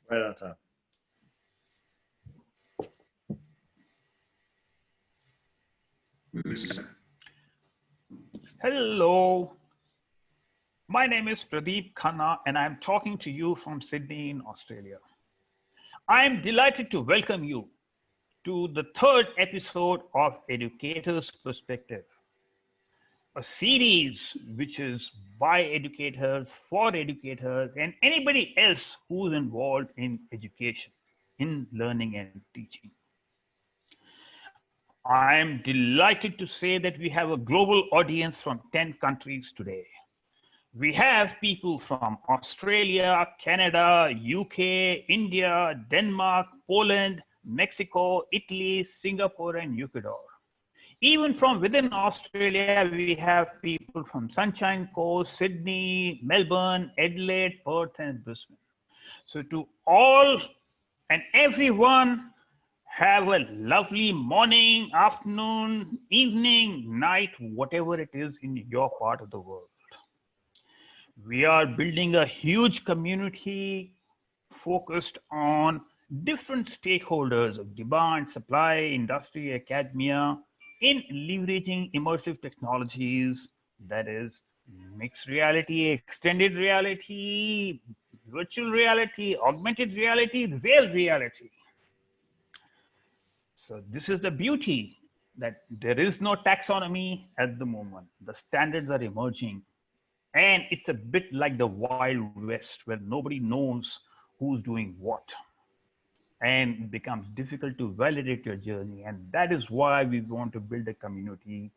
Right on time. Hello, my name is Pradeep Khanna and I'm talking to you from Sydney in Australia. I'm delighted to welcome you to the third episode of Educator's Perspective, a series which is by educators, for educators, and anybody else who's involved in education, in learning and teaching. I'm delighted to say that we have a global audience from 10 countries today. We have people from Australia, Canada, UK, India, Denmark, Poland, Mexico, Italy, Singapore, and Ecuador. Even from within Australia, we have people from Sunshine Coast, Sydney, Melbourne, Adelaide, Perth, and Brisbane. So to all and everyone, have a lovely morning, afternoon, evening, night, whatever it is in your part of the world. We are building a huge community focused on different stakeholders of demand, supply, industry, academia, in leveraging immersive technologies, that is mixed reality, extended reality, virtual reality, augmented reality, real reality. So this is the beauty that there is no taxonomy at the moment. The standards are emerging. And it's a bit like the Wild West where nobody knows who's doing what. And it becomes difficult to validate your journey. And that is why we want to build a community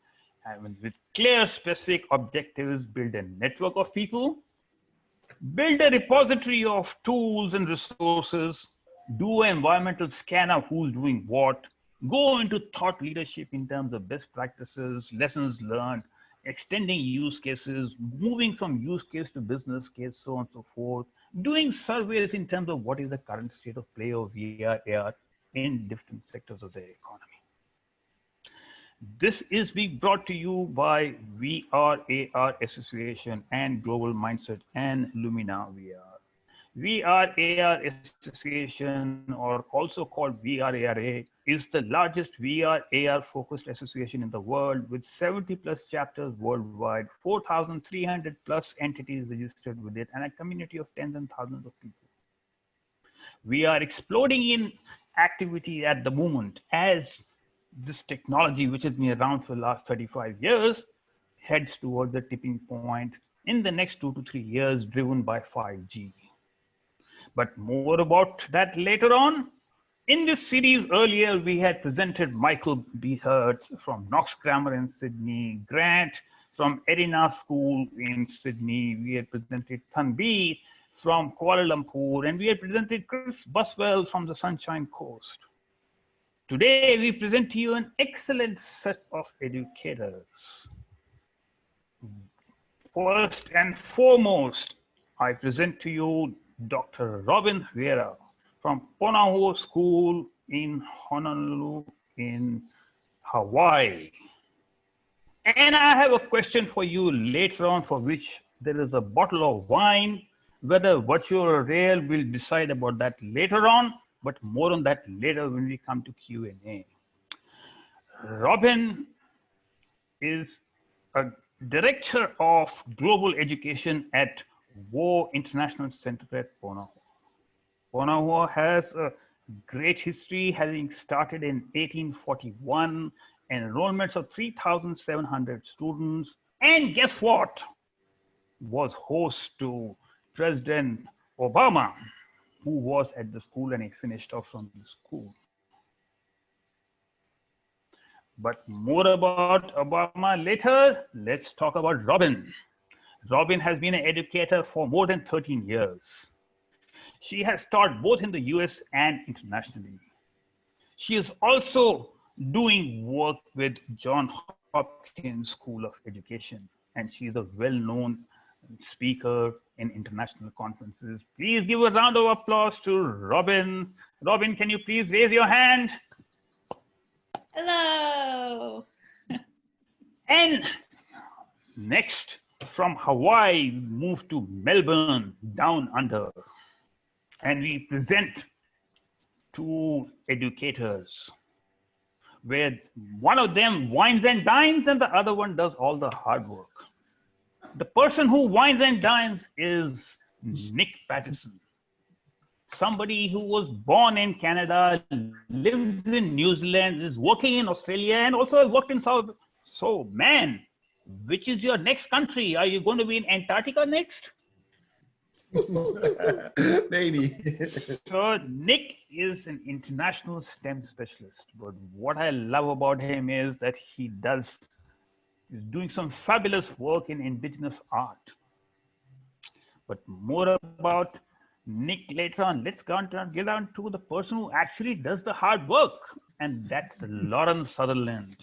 and with clear, specific objectives, build a network of people, build a repository of tools and resources, do an environmental scan of who's doing what, go into thought leadership in terms of best practices, lessons learned, extending use cases, moving from use case to business case, so on and so forth, doing surveys in terms of what is the current state of play of VR, AR in different sectors of the economy. This is being brought to you by VR AR Association and Global Mindset and Lumina VR. VR AR Association, or also called VRARA, is the largest VR AR focused association in the world with 70 plus chapters worldwide, 4,300 plus entities registered with it, and a community of tens and thousands of people. We are exploding in activity at the moment as this technology, which has been around for the last 35 years, heads towards the tipping point in the next 2 to 3 years, driven by 5G. But more about that later on. In this series earlier, we had presented Michael Beilharz from Knox Grammar in Sydney, Grant from Erina School in Sydney. We had presented Thanbeer from Kuala Lumpur, and we had presented Chris Buswell from the Sunshine Coast. Today, we present to you an excellent set of educators. First and foremost, I present to you Dr. Robyn Vierra from Ponahou School in Honolulu in Hawaii. And I have a question for you later on, for which there is a bottle of wine. Whether virtual or real, we'll decide about that later on, but more on that later when we come to Q&A. Robyn is a director of global education at War International Center at Ponahou. Ponahou has a great history, having started in 1841, enrollments of 3,700 students, and guess what? Was host to President Obama, who was at the school, and he finished off from the school. But more about Obama later. Let's talk about Robyn. Robyn has been an educator for more than 13 years. She has taught both in the US and internationally. She is also doing work with Johns Hopkins School of Education, and she is a well-known speaker in international conferences. Please give a round of applause to Robyn. Robyn, can you please raise your hand? Hello. And next, from Hawaii, move to Melbourne, down under. and we present two educators, where one of them wines and dines and the other one does all the hard work. The person who wines and dines is Nick Pattison, somebody who was born in Canada, lives in New Zealand, is working in Australia, and also worked in South. So, man, which is your next country? Are you going to be in Antarctica next? Maybe. So Nick is an international STEM specialist, but what I love about him is that he's doing some fabulous work in Indigenous art. But more about Nick later on. Let's get on to the person who actually does the hard work, and that's Lauren Sutherland.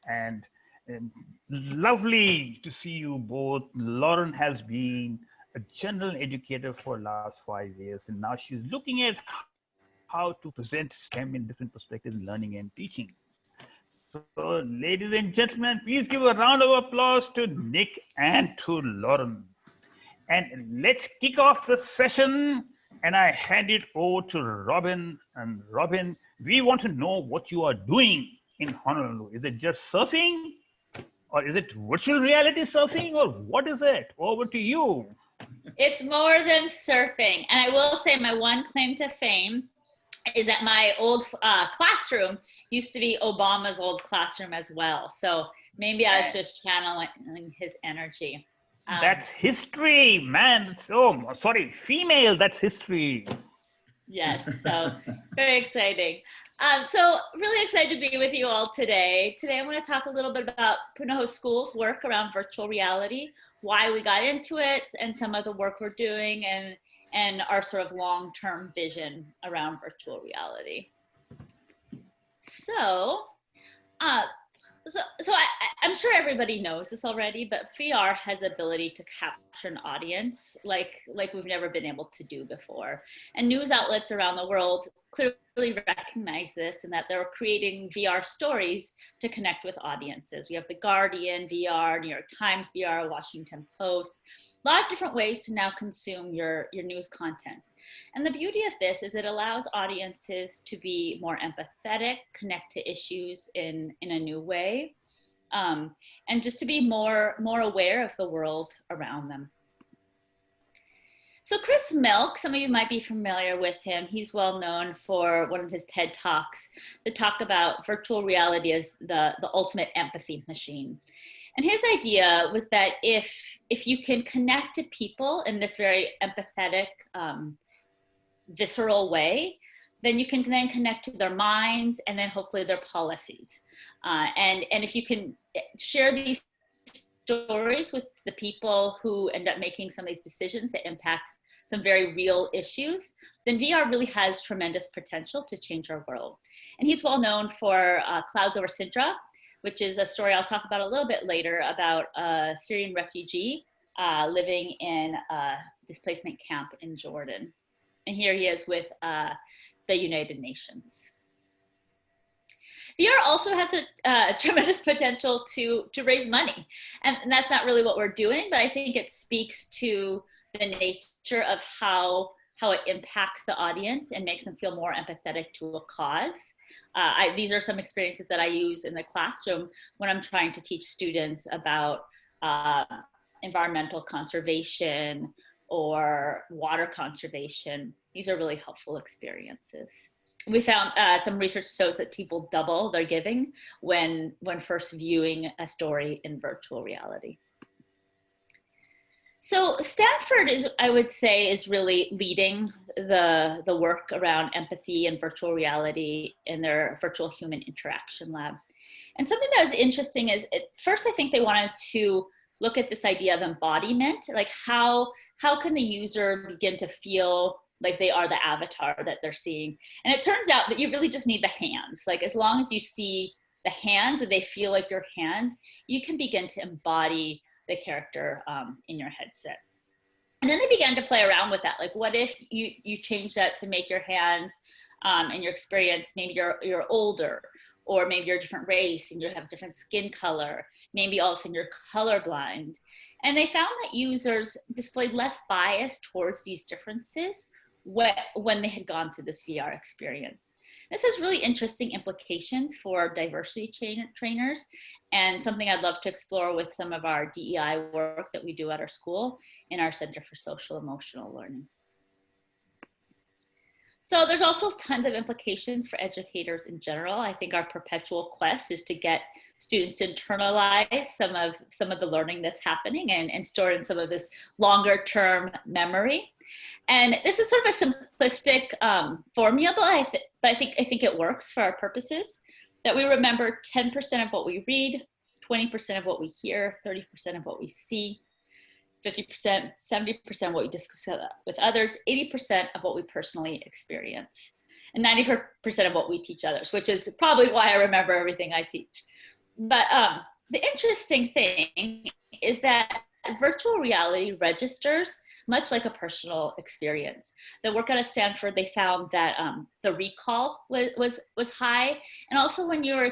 And lovely to see you both. Lauren has been a general educator for the last 5 years, and now she's looking at how to present STEM in different perspectives, learning and teaching. So, ladies and gentlemen, please give a round of applause to Nick and to Lauren. And let's kick off the session, and I hand it over to Robyn. And Robyn, we want to know what you are doing in Honolulu. Is it just surfing? Or is it virtual reality surfing? Or what is it? Over to you. It's more than surfing. And I will say my one claim to fame is that my old classroom used to be Obama's old classroom as well. So maybe I was just channeling his energy. That's history, man. Oh, sorry, female, that's history. Yes, so very exciting. So really excited to be with you all today. Today I'm going to talk a little bit about Punahou School's work around virtual reality, why we got into it, and some of the work we're doing, and our sort of long-term vision around virtual reality. So I'm sure everybody knows this already, but VR has the ability to capture an audience like we've never been able to do before. And news outlets around the world clearly recognize this, and that they're creating VR stories to connect with audiences. We have The Guardian VR, New York Times VR, Washington Post, a lot of different ways to now consume your news content. And the beauty of this is it allows audiences to be more empathetic, connect to issues in a new way, and just to be more aware of the world around them. So Chris Milk, some of you might be familiar with him. He's well known for one of his TED Talks that talk about virtual reality as the ultimate empathy machine. And his idea was that if you can connect to people in this very empathetic, visceral way, then you can then connect to their minds and then hopefully their policies. And if you can share these stories with the people who end up making some of these decisions that impact some very real issues, then VR really has tremendous potential to change our world. And he's well known for Clouds Over Sidra, which is a story I'll talk about a little bit later about a Syrian refugee living in a displacement camp in Jordan. And here he is with the United Nations. VR also has a tremendous potential to raise money. And that's not really what we're doing, but I think it speaks to the nature of how it impacts the audience and makes them feel more empathetic to a cause. These are some experiences that I use in the classroom when I'm trying to teach students about environmental conservation or water conservation. These are really helpful experiences. We found some research shows that people double their giving when first viewing a story in virtual reality. So Stanford I would say, is really leading the work around empathy and virtual reality in their virtual human interaction lab. And something that was interesting is, first I think they wanted to look at this idea of embodiment, like how can the user begin to feel like they are the avatar that they're seeing. And it turns out that you really just need the hands. Like as long as you see the hands and they feel like your hands, you can begin to embody the character in your headset. And then they began to play around with that. Like what if you change that to make your hands and your experience, maybe you're older, or maybe you're a different race and you have different skin color. Maybe all of a sudden you're colorblind. And they found that users displayed less bias towards these differences when they had gone through this VR experience. This has really interesting implications for diversity trainers, and something I'd love to explore with some of our DEI work that we do at our school in our Center for Social Emotional Learning. So there's also tons of implications for educators in general. I think our perpetual quest is to get students to internalize some of the learning that's happening and store in some of this longer term memory. And this is sort of a simplistic formula, but I think it works for our purposes, that we remember 10% of what we read, 20% of what we hear, 30% of what we see, 50%, 70% of what we discuss with others, 80% of what we personally experience, and 90% of what we teach others, which is probably why I remember everything I teach. But the interesting thing is that virtual reality registers much like a personal experience. The work out of Stanford, they found that the recall was high. And also when you're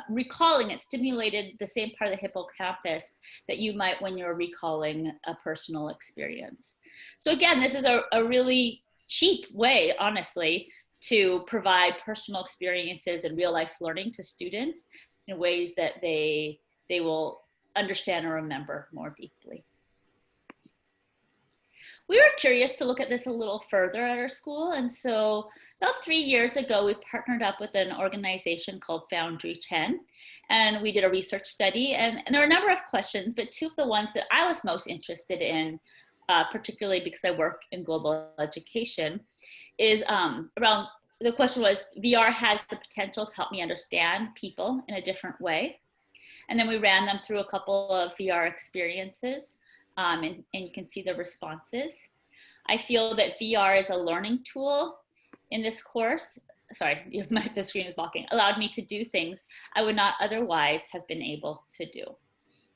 recalling, it stimulated the same part of the hippocampus that you might when you're recalling a personal experience. So again, this is a really cheap way, honestly, to provide personal experiences and real life learning to students in ways that they will understand and remember more deeply. We were curious to look at this a little further at our school. And so about 3 years ago, we partnered up with an organization called Foundry 10. And we did a research study. And there were a number of questions, but two of the ones that I was most interested in, particularly because I work in global education, is around, the question was, VR has the potential to help me understand people in a different way. And then we ran them through a couple of VR experiences. And you can see the responses. I feel that VR is a learning tool in this course. Sorry, the screen is blocking. Allowed me to do things I would not otherwise have been able to do.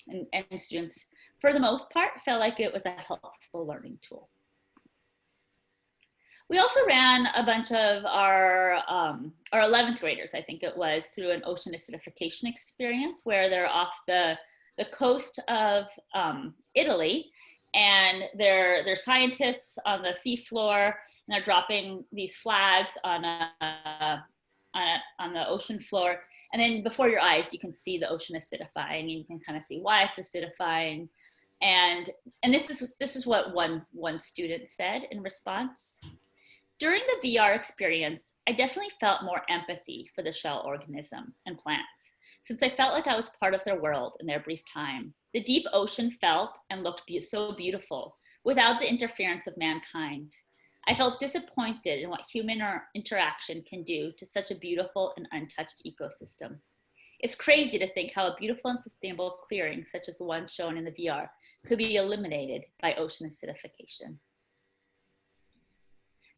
And students, for the most part, felt like it was a helpful learning tool. We also ran a bunch of our 11th graders, I think it was, through an ocean acidification experience where they're off the coast of Italy, and they're scientists on the seafloor, and they're dropping these flags on the ocean floor, and then before your eyes you can see the ocean acidifying, and you can kind of see why it's acidifying, and this is what one student said in response. During the VR experience, I definitely felt more empathy for the shell organisms and plants, since I felt like I was part of their world in their brief time. The deep ocean felt and looked so beautiful without the interference of mankind. I felt disappointed in what human interaction can do to such a beautiful and untouched ecosystem. It's crazy to think how a beautiful and sustainable clearing, such as the one shown in the VR, could be eliminated by ocean acidification.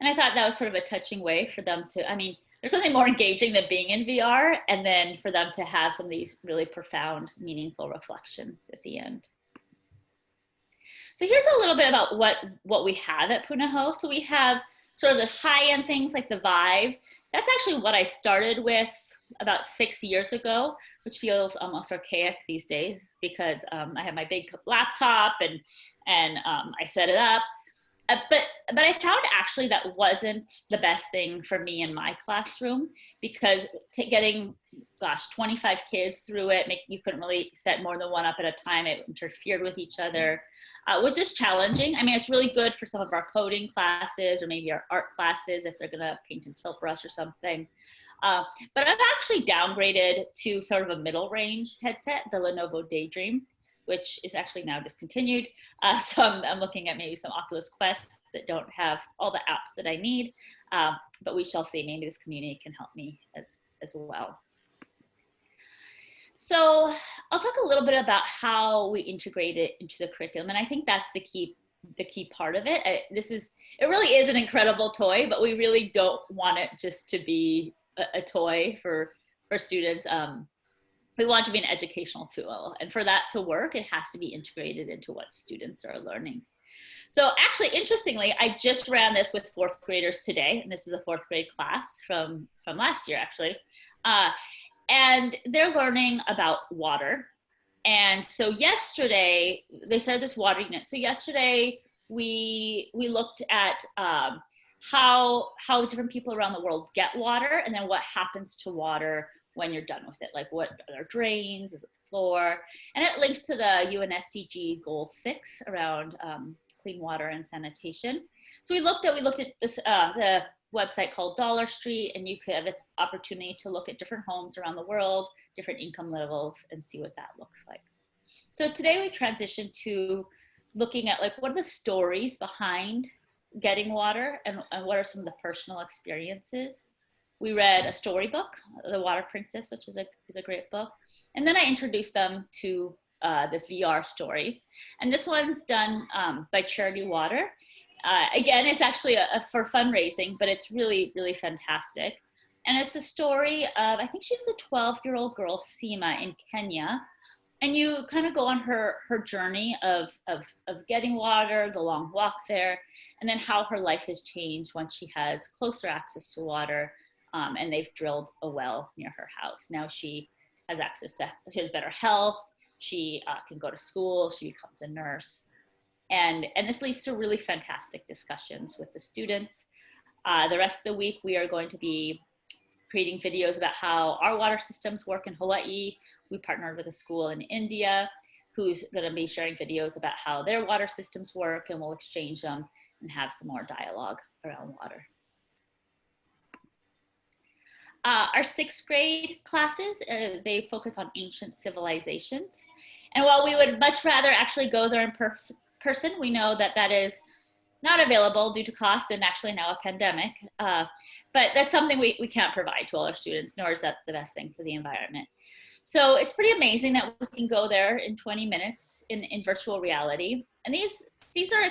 And I thought that was sort of a touching way for them to, I mean, there's something more engaging than being in VR, and then for them to have some of these really profound, meaningful reflections at the end. So here's a little bit about what we have at Punahou. So we have sort of the high-end things like the Vive. That's actually what I started with about 6 years ago, which feels almost archaic these days because I have my big laptop and I set it up. But I found actually that wasn't the best thing for me in my classroom, because getting, 25 kids through it, you couldn't really set more than one up at a time. It interfered with each other. Was just challenging. I mean, it's really good for some of our coding classes or maybe our art classes if they're gonna paint and tilt brush or something. But I've actually downgraded to sort of a middle range headset, the Lenovo Daydream, which is actually now discontinued. So I'm looking at maybe some Oculus Quests that don't have all the apps that I need, but we shall see. Maybe this community can help me as well. So I'll talk a little bit about how we integrate it into the curriculum, and I think that's the key part of it. It really is an incredible toy, but we really don't want it just to be a toy for students. We want it to be an educational tool, and for that to work, it has to be integrated into what students are learning. So actually, interestingly, I just ran this with 4th graders today, and this is a 4th grade class from last year, actually. And they're learning about water. And so yesterday, they started this water unit. So yesterday, we looked at how different people around the world get water, and then what happens to water when you're done with it. Like, what are there drains, is it the floor? And it links to the UN SDG goal 6 around clean water and sanitation. So we looked at this the website called Dollar Street, and you could have an opportunity to look at different homes around the world, different income levels, and see what that looks like. So today we transition to looking at, like, what are the stories behind getting water, and what are some of the personal experiences. We read a storybook, The Water Princess, which is a great book. And then I introduced them to this VR story. And this one's done by Charity Water. Again, it's actually for fundraising, but it's really, really fantastic. And it's the story of, I think she's a 12-year-old girl, Seema, in Kenya. And you kind of go on her journey of getting water, the long walk there, and then how her life has changed once she has closer access to water, and they've drilled a well near her house. Now she has she has better health, she can go to school, she becomes a nurse. And this leads to really fantastic discussions with the students. The rest of the week, we are going to be creating videos about how our water systems work in Hawaii. We partnered with a school in India who's going to be sharing videos about how their water systems work, and we'll exchange them and have some more dialogue around water. Our 6th grade classes, they focus on ancient civilizations. And while we would much rather actually go there in person, we know that that is not available due to cost and actually now a pandemic. But that's something we can't provide to all our students, nor is that the best thing for the environment. So it's pretty amazing that we can go there in 20 minutes in virtual reality. And these are,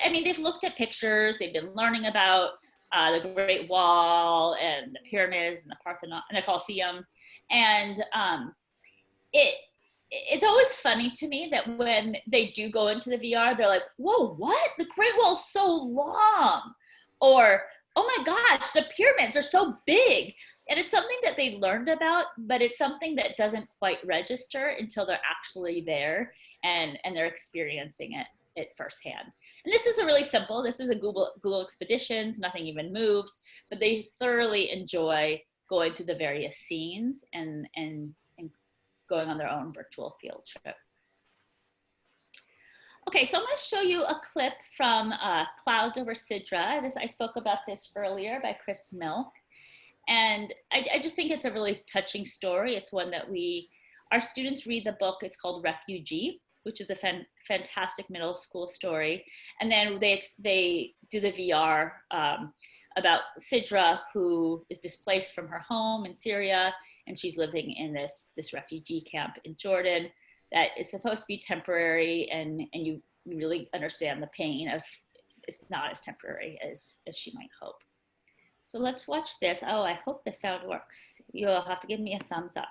I mean, they've looked at pictures, they've been learning about the Great Wall and the pyramids and the Parthenon and the Colosseum. And it's always funny to me that when they do go into the VR, they're like, whoa, what? The Great Wall's so long. Or, oh my gosh, the pyramids are so big. And it's something that they learned about, but it's something that doesn't quite register until they're actually there and they're experiencing it firsthand. And this is a really simple, this is a Google Expeditions, nothing even moves, but they thoroughly enjoy going through the various scenes and going on their own virtual field trip. Okay, so I'm going to show you a clip from Clouds Over Sidra. I spoke about this earlier by Chris Milk. And I just think it's a really touching story. It's one that our students read the book. It's called Refugee, which is a fantastic middle school story. And then they do the VR about Sidra, who is displaced from her home in Syria, and she's living in this refugee camp in Jordan that is supposed to be temporary, and you really understand the pain of it's not as temporary as she might hope. So let's watch this. Oh, I hope the sound works. You'll have to give me a thumbs up.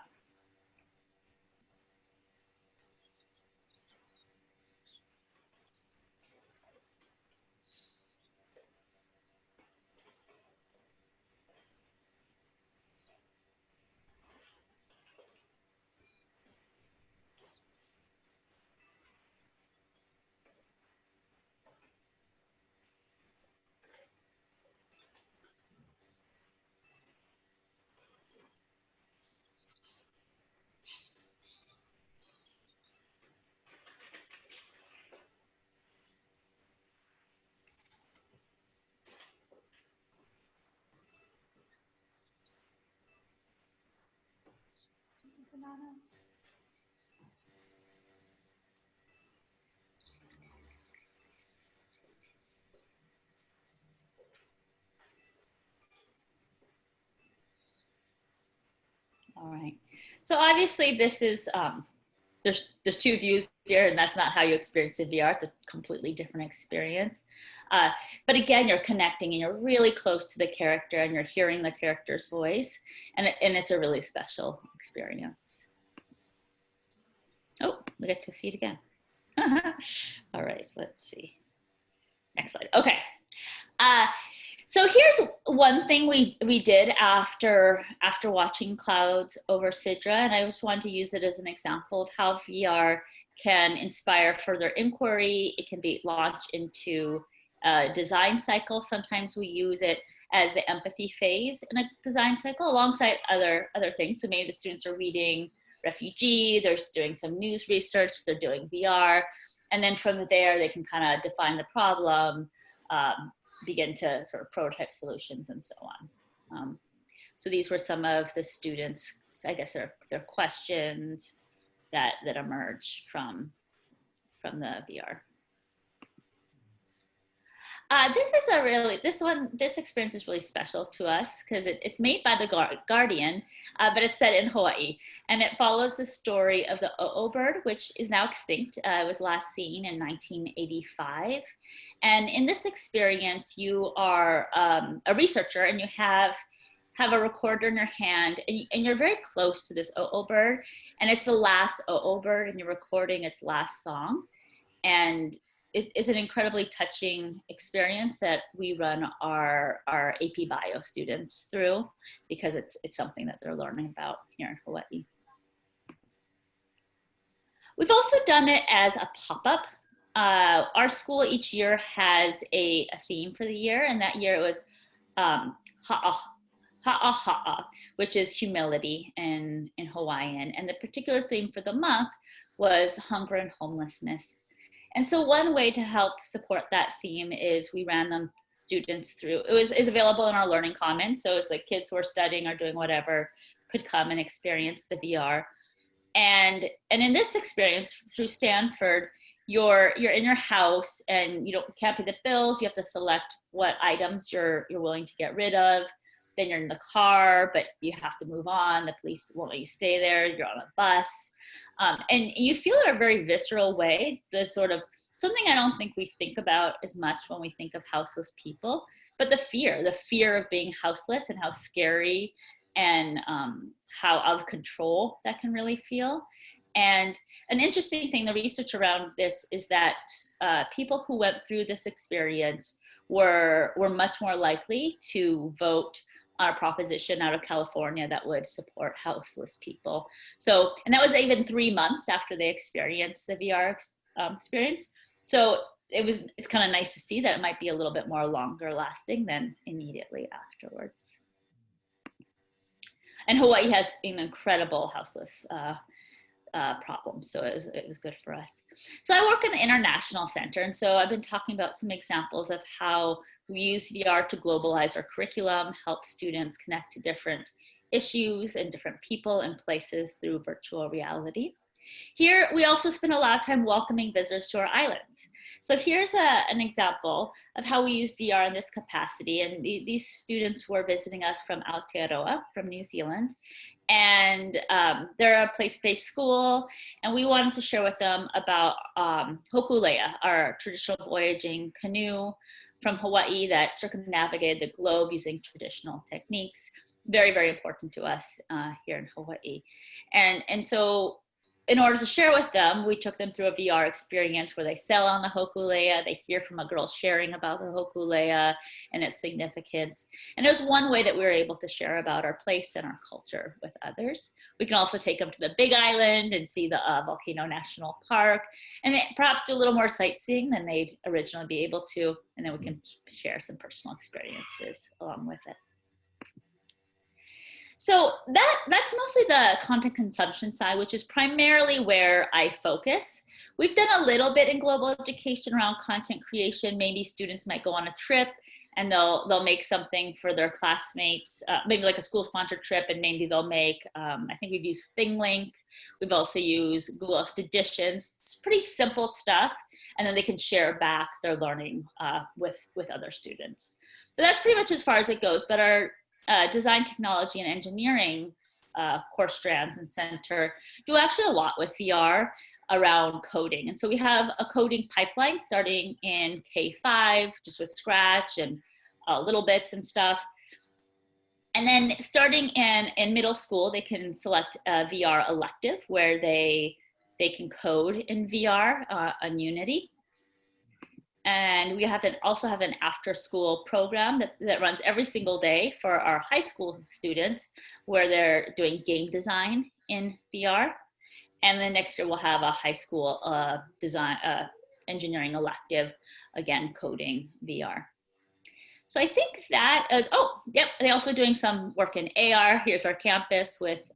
All right. So obviously this is, there's 2 views here, and that's not how you experience in VR. It's a completely different experience. But again, you're connecting and you're really close to the character and you're hearing the character's voice, and it's a really special experience. Oh, we get to see it again. All right, let's see. Next slide. Okay. So here's one thing we did after watching Clouds Over Sidra, and I just wanted to use it as an example of how VR can inspire further inquiry. It can be launched into design cycle. Sometimes we use it as the empathy phase in a design cycle alongside other things. So maybe the students are reading refugee, they're doing some news research, they're doing VR, and then from there they can kind of define the problem, begin to sort of prototype solutions and so on. So these were some of the students, I guess their questions that emerged from the VR. This experience is really special to us because it's made by the Guardian, but it's set in Hawaii, and it follows the story of the o'o bird, which is now extinct. It was last seen in 1985. And in this experience, you are a researcher and you have a recorder in your hand, and you're very close to this o'o bird, and it's the last o'o bird, and you're recording its last song. And it's an incredibly touching experience that we run our AP Bio students through because it's something that they're learning about here in Hawaii. We've also done it as a pop-up. Our school each year has a theme for the year, and that year it was ha'a, which is humility in Hawaiian. And the particular theme for the month was hunger and homelessness. And so one way to help support that theme is we ran them students through, is available in our Learning Commons. So it's like kids who are studying or doing whatever could come and experience the VR. And in this experience through Stanford, you're in your house and you can't pay the bills. You have to select what items you're willing to get rid of. Then you're in the car, but you have to move on. The police won't let you stay there. You're on a bus. And you feel in a very visceral way, the sort of something I don't think we think about as much when we think of houseless people, but the fear of being houseless and how scary and how out of control that can really feel. And an interesting thing, the research around this is that people who went through this experience were much more likely to vote on a proposition out of California that would support houseless people. So, and that was even 3 months after they experienced the VR experience. So it's kind of nice to see that it might be a little bit more longer lasting than immediately afterwards. And Hawaii has an incredible houseless problem, so it was good for us. So I work in the International Center, and so I've been talking about some examples of how we use VR to globalize our curriculum, help students connect to different issues and different people and places through virtual reality. Here, we also spend a lot of time welcoming visitors to our islands. So here's an example of how we use VR in this capacity. And these students were visiting us from Aotearoa, from New Zealand. And they're a place-based school. And we wanted to share with them about hokulea, our traditional voyaging canoe from Hawaii that circumnavigated the globe using traditional techniques. Very, very important to us here in Hawaii. And so in order to share with them, we took them through a VR experience where they sail on the hokulea, they hear from a girl sharing about the hokulea and its significance. And it was one way that we were able to share about our place and our culture with others. We can also take them to the Big Island and see the Volcano National Park, and perhaps do a little more sightseeing than they'd originally be able to. And then we can share some personal experiences along with it. So that's mostly the content consumption side, which is primarily where I focus. We've done a little bit in global education around content creation. Maybe students might go on a trip and they'll make something for their classmates, maybe like a school-sponsored trip, and maybe they'll make, I think we've used ThingLink. We've also used Google Expeditions. It's pretty simple stuff, and then they can share back their learning with other students. But that's pretty much as far as it goes. But our design, technology, and engineering course strands and center do actually a lot with VR around coding. And so we have a coding pipeline starting in K5, just with Scratch and little bits and stuff. And then starting in middle school, they can select a VR elective where they can code in VR on Unity. And we also have an after-school program that runs every single day for our high school students, where they're doing game design in VR. And then next year we'll have a high school design engineering elective, again, coding VR. So I think that is, oh, yep, they're also doing some work in AR. Here's our campus with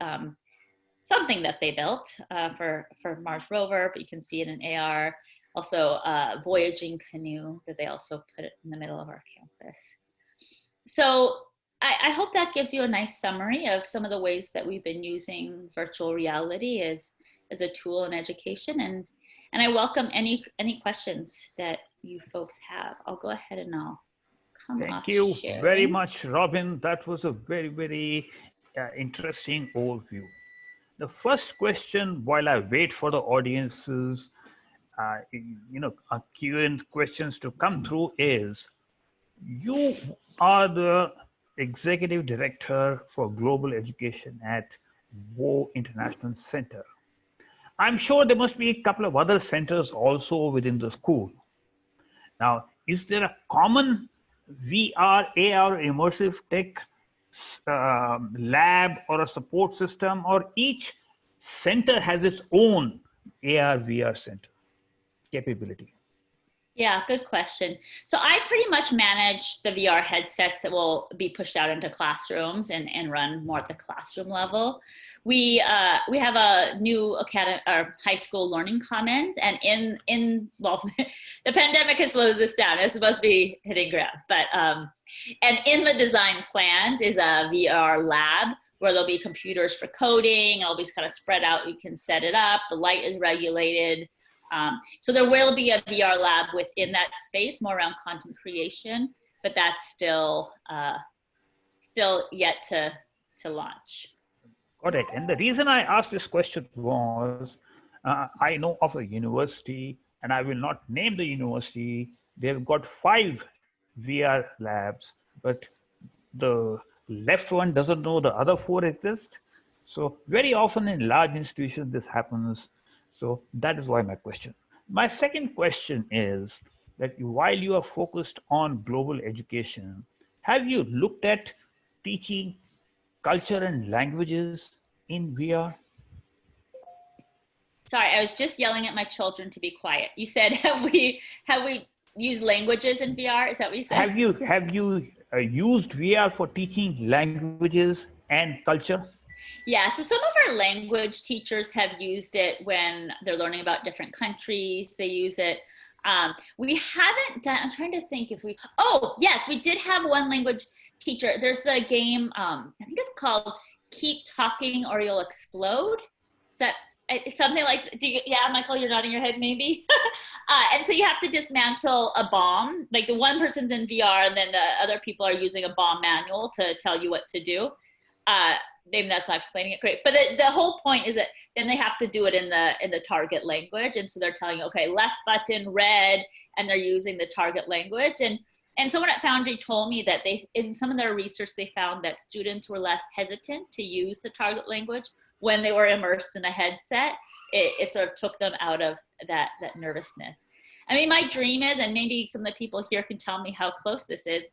something that they built for Mars rover, but you can see it in AR. Also a voyaging canoe that they also put in the middle of our campus. So I hope that gives you a nice summary of some of the ways that we've been using virtual reality as a tool in education. And I welcome any questions that you folks have. I'll go ahead and I'll come Thank off you sharing. very much, Robyn. That was a very, very interesting overview. The first question, while I wait for the audience's Q&A questions to come through, is you are the executive director for global education at WO International Center. I'm sure there must be a couple of other centers also within the school. Now, is there a common VR, AR, immersive tech lab or a support system, or each center has its own AR, VR center capability? Yeah, good question. So I pretty much manage the VR headsets that will be pushed out into classrooms and run more at the classroom level. We have a new academy or high school learning commons, and well, the pandemic has slowed this down. It's supposed to be hitting ground, but and in the design plans is a VR lab where there'll be computers for coding. It'll be kind of spread out. You can set it up. The light is regulated. So there will be a VR lab within that space, more around content creation, but that's still yet to launch. Got it. And the reason I asked this question was, I know of a university, and I will not name the university. They've got 5 VR labs, but the left one doesn't know the other 4 exist. So very often in large institutions, this happens. So that is why my question. My second question is that while you are focused on global education, have you looked at teaching culture and languages in VR? Sorry, I was just yelling at my children to be quiet. You said, have we used languages in VR? Is that what you said? Have you used VR for teaching languages and culture? Yeah, so some of our language teachers have used it when they're learning about different countries. They use it. We haven't done, I'm trying to think if we, oh, yes, we did have one language teacher. There's the game, I think it's called Keep Talking or You'll Explode. Is that, it's something like, yeah, Michael, you're nodding your head maybe. And so you have to dismantle a bomb. Like the one person's in VR and then the other people are using a bomb manual to tell you what to do. Maybe that's not explaining it great, but the whole point is that then they have to do it in the target language, and so they're telling you, okay, left button, red, and they're using the target language. And someone at Foundry told me that they, in some of their research, they found that students were less hesitant to use the target language when they were immersed in a headset. It sort of took them out of that nervousness. I mean, my dream is, and maybe some of the people here can tell me how close this is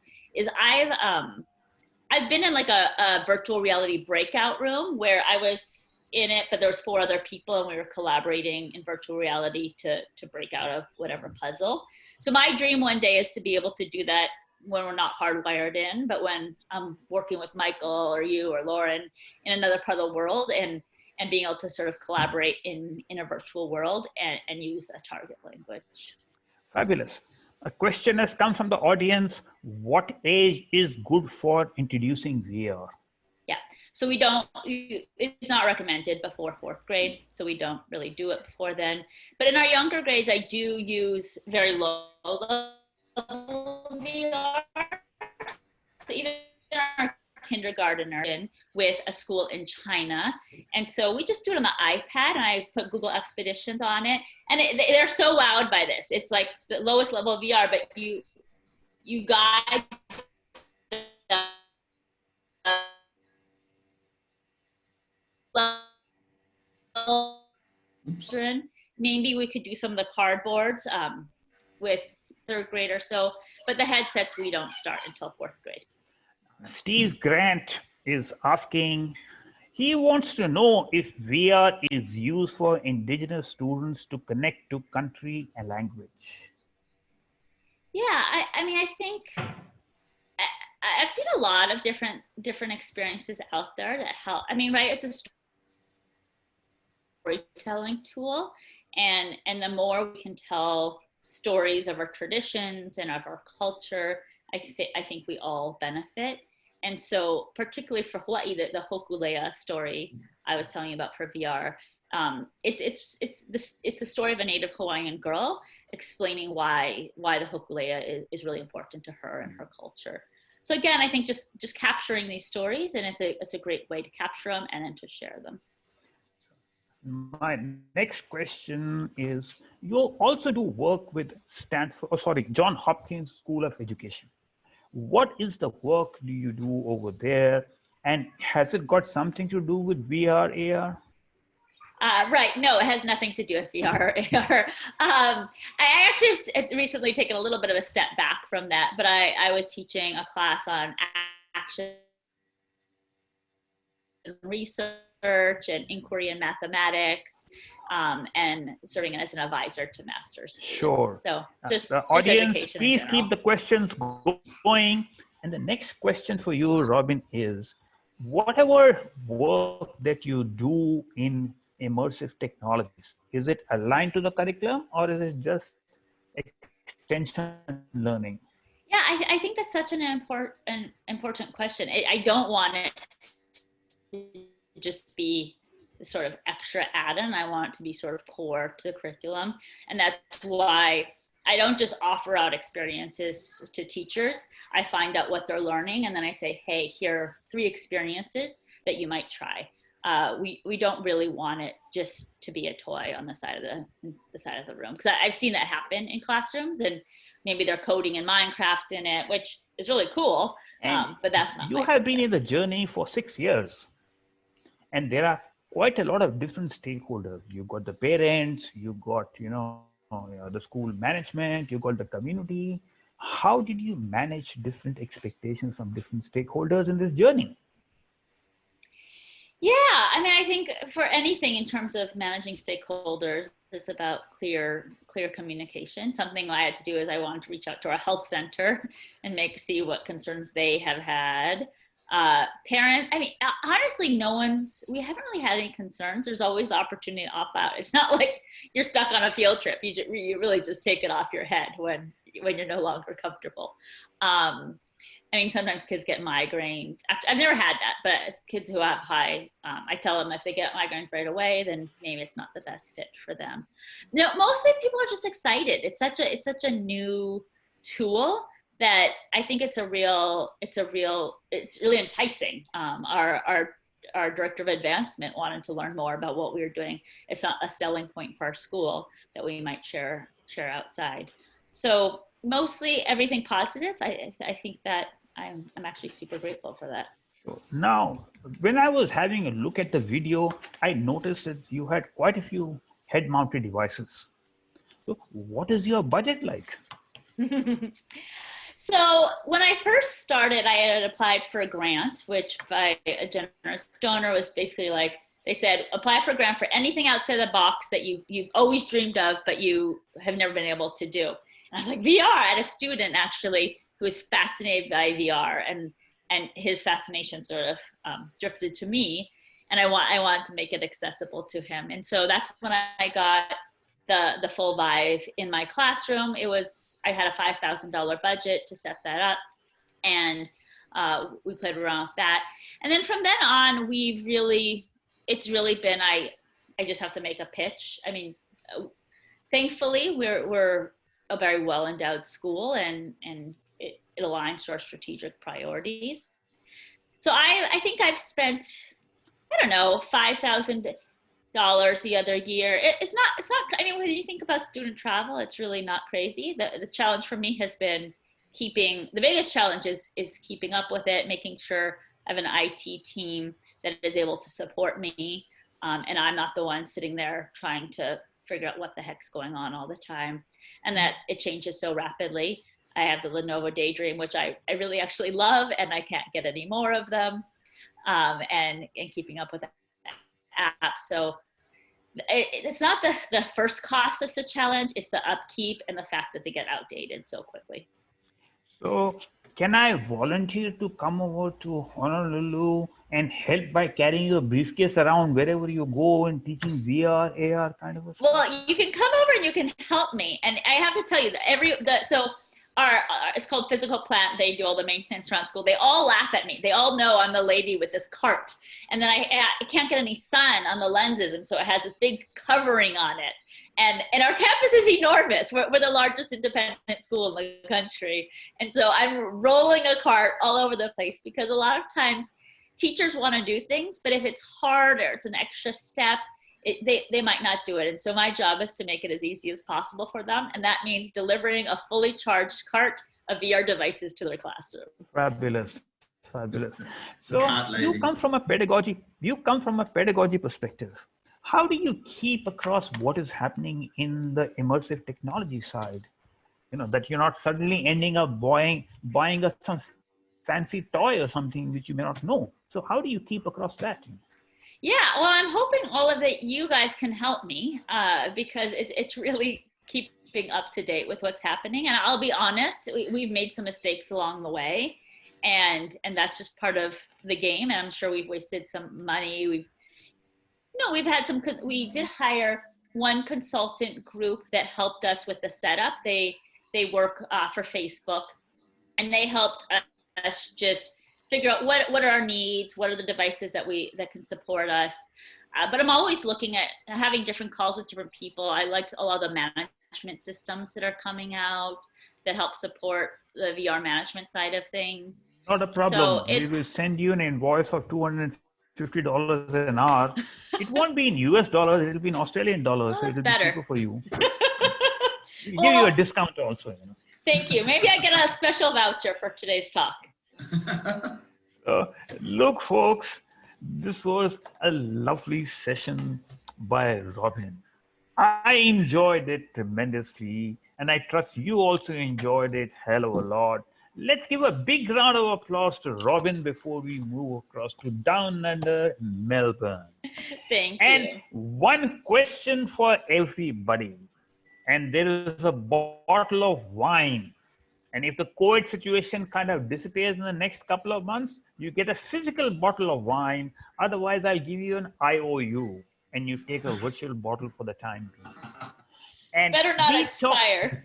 I've been in like a virtual reality breakout room where I was in it, but there was 4 other people and we were collaborating in virtual reality to break out of whatever puzzle. So my dream one day is to be able to do that when we're not hardwired in, but when I'm working with Michael or you or Lauren in another part of the world and being able to sort of collaborate in a virtual world and use a target language. Fabulous. A question has come from the audience. What age is good for introducing VR? Yeah, so it's not recommended before 4th grade, so we don't really do it before then. But in our younger grades, I do use very low level VR. So even our kindergartner with a school in China. And so we just do it on the iPad, and I put Google Expeditions on it. And they're so wowed by this. It's like the lowest level of VR, but you guide children. Maybe we could do some of the cardboards with 3rd grade or so, but the headsets we don't start until 4th grade. Steve Grant is asking, He wants to know if VR is used for Indigenous students to connect to country and language. Yeah, I mean, I think I've seen a lot of different experiences out there that help. I mean, right? It's a storytelling tool, and the more we can tell stories of our traditions and of our culture, I think we all benefit. And so, particularly for Hawaii, the Hokulea story I was telling you about for VR, it's a story of a Native Hawaiian girl explaining why the Hokulea is really important to her and her culture. So again, I think just capturing these stories, and it's a great way to capture them and then to share them. My next question is, you also do work with John Hopkins School of Education. What is the work do you do over there? And has it got something to do with VR, AR? Right. No, it has nothing to do with VR or AR. I actually have recently taken a little bit of a step back from that, but I was teaching a class on action research and inquiry in mathematics, and serving as an advisor to master's students. Sure. So just audience, education please keep the questions going. And the next question for you, Robyn, is whatever work that you do in immersive technologies, is it aligned to the curriculum or is it just extension learning? Yeah, I think that's such an important question. I don't want it to just be sort of extra add-on. I want it to be sort of core to the curriculum. And that's why I don't just offer out experiences to teachers. I find out what they're learning, and then I say, hey, here are 3 experiences that you might try. We don't really want it just to be a toy on the side of the room, because I've seen that happen in classrooms, and maybe they're coding in Minecraft in it, which is really cool, but that's not. You have been in the journey for 6 years, and there are quite a lot of different stakeholders. You got the parents, you got the school management, you got the community. How did you manage different expectations from different stakeholders in this journey? Yeah, I mean, I think for anything in terms of managing stakeholders, it's about clear communication. Something I had to do is I wanted to reach out to our health center and see what concerns they have had. Parents, I mean, honestly, we haven't really had any concerns. There's always the opportunity to opt out. It's not like you're stuck on a field trip. You really just take it off your head when you're no longer comfortable. I mean, sometimes kids get migraines. I've never had that, but kids who have high, I tell them if they get migraines right away, then maybe it's not the best fit for them. No, mostly people are just excited. It's such a new tool that I think it's really enticing. Our director of advancement wanted to learn more about what we were doing. It's not a selling point for our school that we might share outside. So mostly everything positive. I think that I'm actually super grateful for that. Now, when I was having a look at the video, I noticed that you had quite a few head-mounted devices. So what is your budget like? So when I first started, I had applied for a grant, which by a generous donor was basically like, they said, apply for a grant for anything outside the box that you've always dreamed of, but you have never been able to do. And I was like, VR. I had a student actually who was fascinated by VR, and his fascination sort of drifted to me, and I wanted to make it accessible to him. And so that's when I got the full Vive in my classroom. I had a $5,000 budget to set that up, and we played around with that. And then from then on, it's really been, I just have to make a pitch. I mean, thankfully we're a very well endowed school, and it aligns to our strategic priorities. So I think I've spent, I don't know, $5,000 the other year. It's not, I mean, when you think about student travel, it's really not crazy. The challenge for me has been the biggest challenge is keeping up with it, making sure I have an IT team that is able to support me. And I'm not the one sitting there trying to figure out what the heck's going on all the time, and that it changes so rapidly. I have the Lenovo Daydream, which I really actually love, and I can't get any more of them. and keeping up with apps. So it's not the first cost that's a challenge, it's the upkeep and the fact that they get outdated so quickly. So, can I volunteer to come over to Honolulu and help by carrying your briefcase around wherever you go and teaching VR, AR kind of a stuff? Well, you can come over and you can help me. And I have to tell you that so our it's called Physical Plant. They do all the maintenance around school. They all laugh at me. They all know I'm the lady with this cart. And then I can't get any sun on the lenses. And so it has this big covering on it. And our campus is enormous. We're the largest independent school in the country. And so I'm rolling a cart all over the place because a lot of times teachers want to do things, but if it's hard or it's an extra step, they might not do it. And so my job is to make it as easy as possible for them. And that means delivering a fully charged cart of VR devices to their classroom. Fabulous. Fabulous. So you come from a pedagogy perspective. How do you keep across what is happening in the immersive technology side? That you're not suddenly ending up buying some fancy toy or something which you may not know. So how do you keep across that? Yeah, well, I'm hoping all of you guys can help me because it's really keeping up to date with what's happening. And I'll be honest, we've made some mistakes along the way, and that's just part of the game. And I'm sure we've wasted some money. We've had we did hire one consultant group that helped us with the setup. They work for Facebook, and they helped us just figure out what are our needs, what are the devices that can support us. But I'm always looking at having different calls with different people. I like a lot of the management systems that are coming out that help support the VR management side of things. Not a problem. We will send you an invoice of $250 an hour. It won't be in US dollars, it'll be in Australian dollars. Oh, so it'll better. be cheaper for you. We'll give you a discount also. Thank you. Maybe I get a special voucher for today's talk. Look, folks, this was a lovely session by Robyn. I enjoyed it tremendously, and I trust you also enjoyed it hell of a lot. Let's give a big round of applause to Robyn before we move across to Down Under Melbourne. Thank you. And one question for everybody. And there is a bottle of wine. And if the COVID situation kind of disappears in the next couple of months, you get a physical bottle of wine. Otherwise, I'll give you an IOU and you take a virtual bottle for the time being. And better not expire.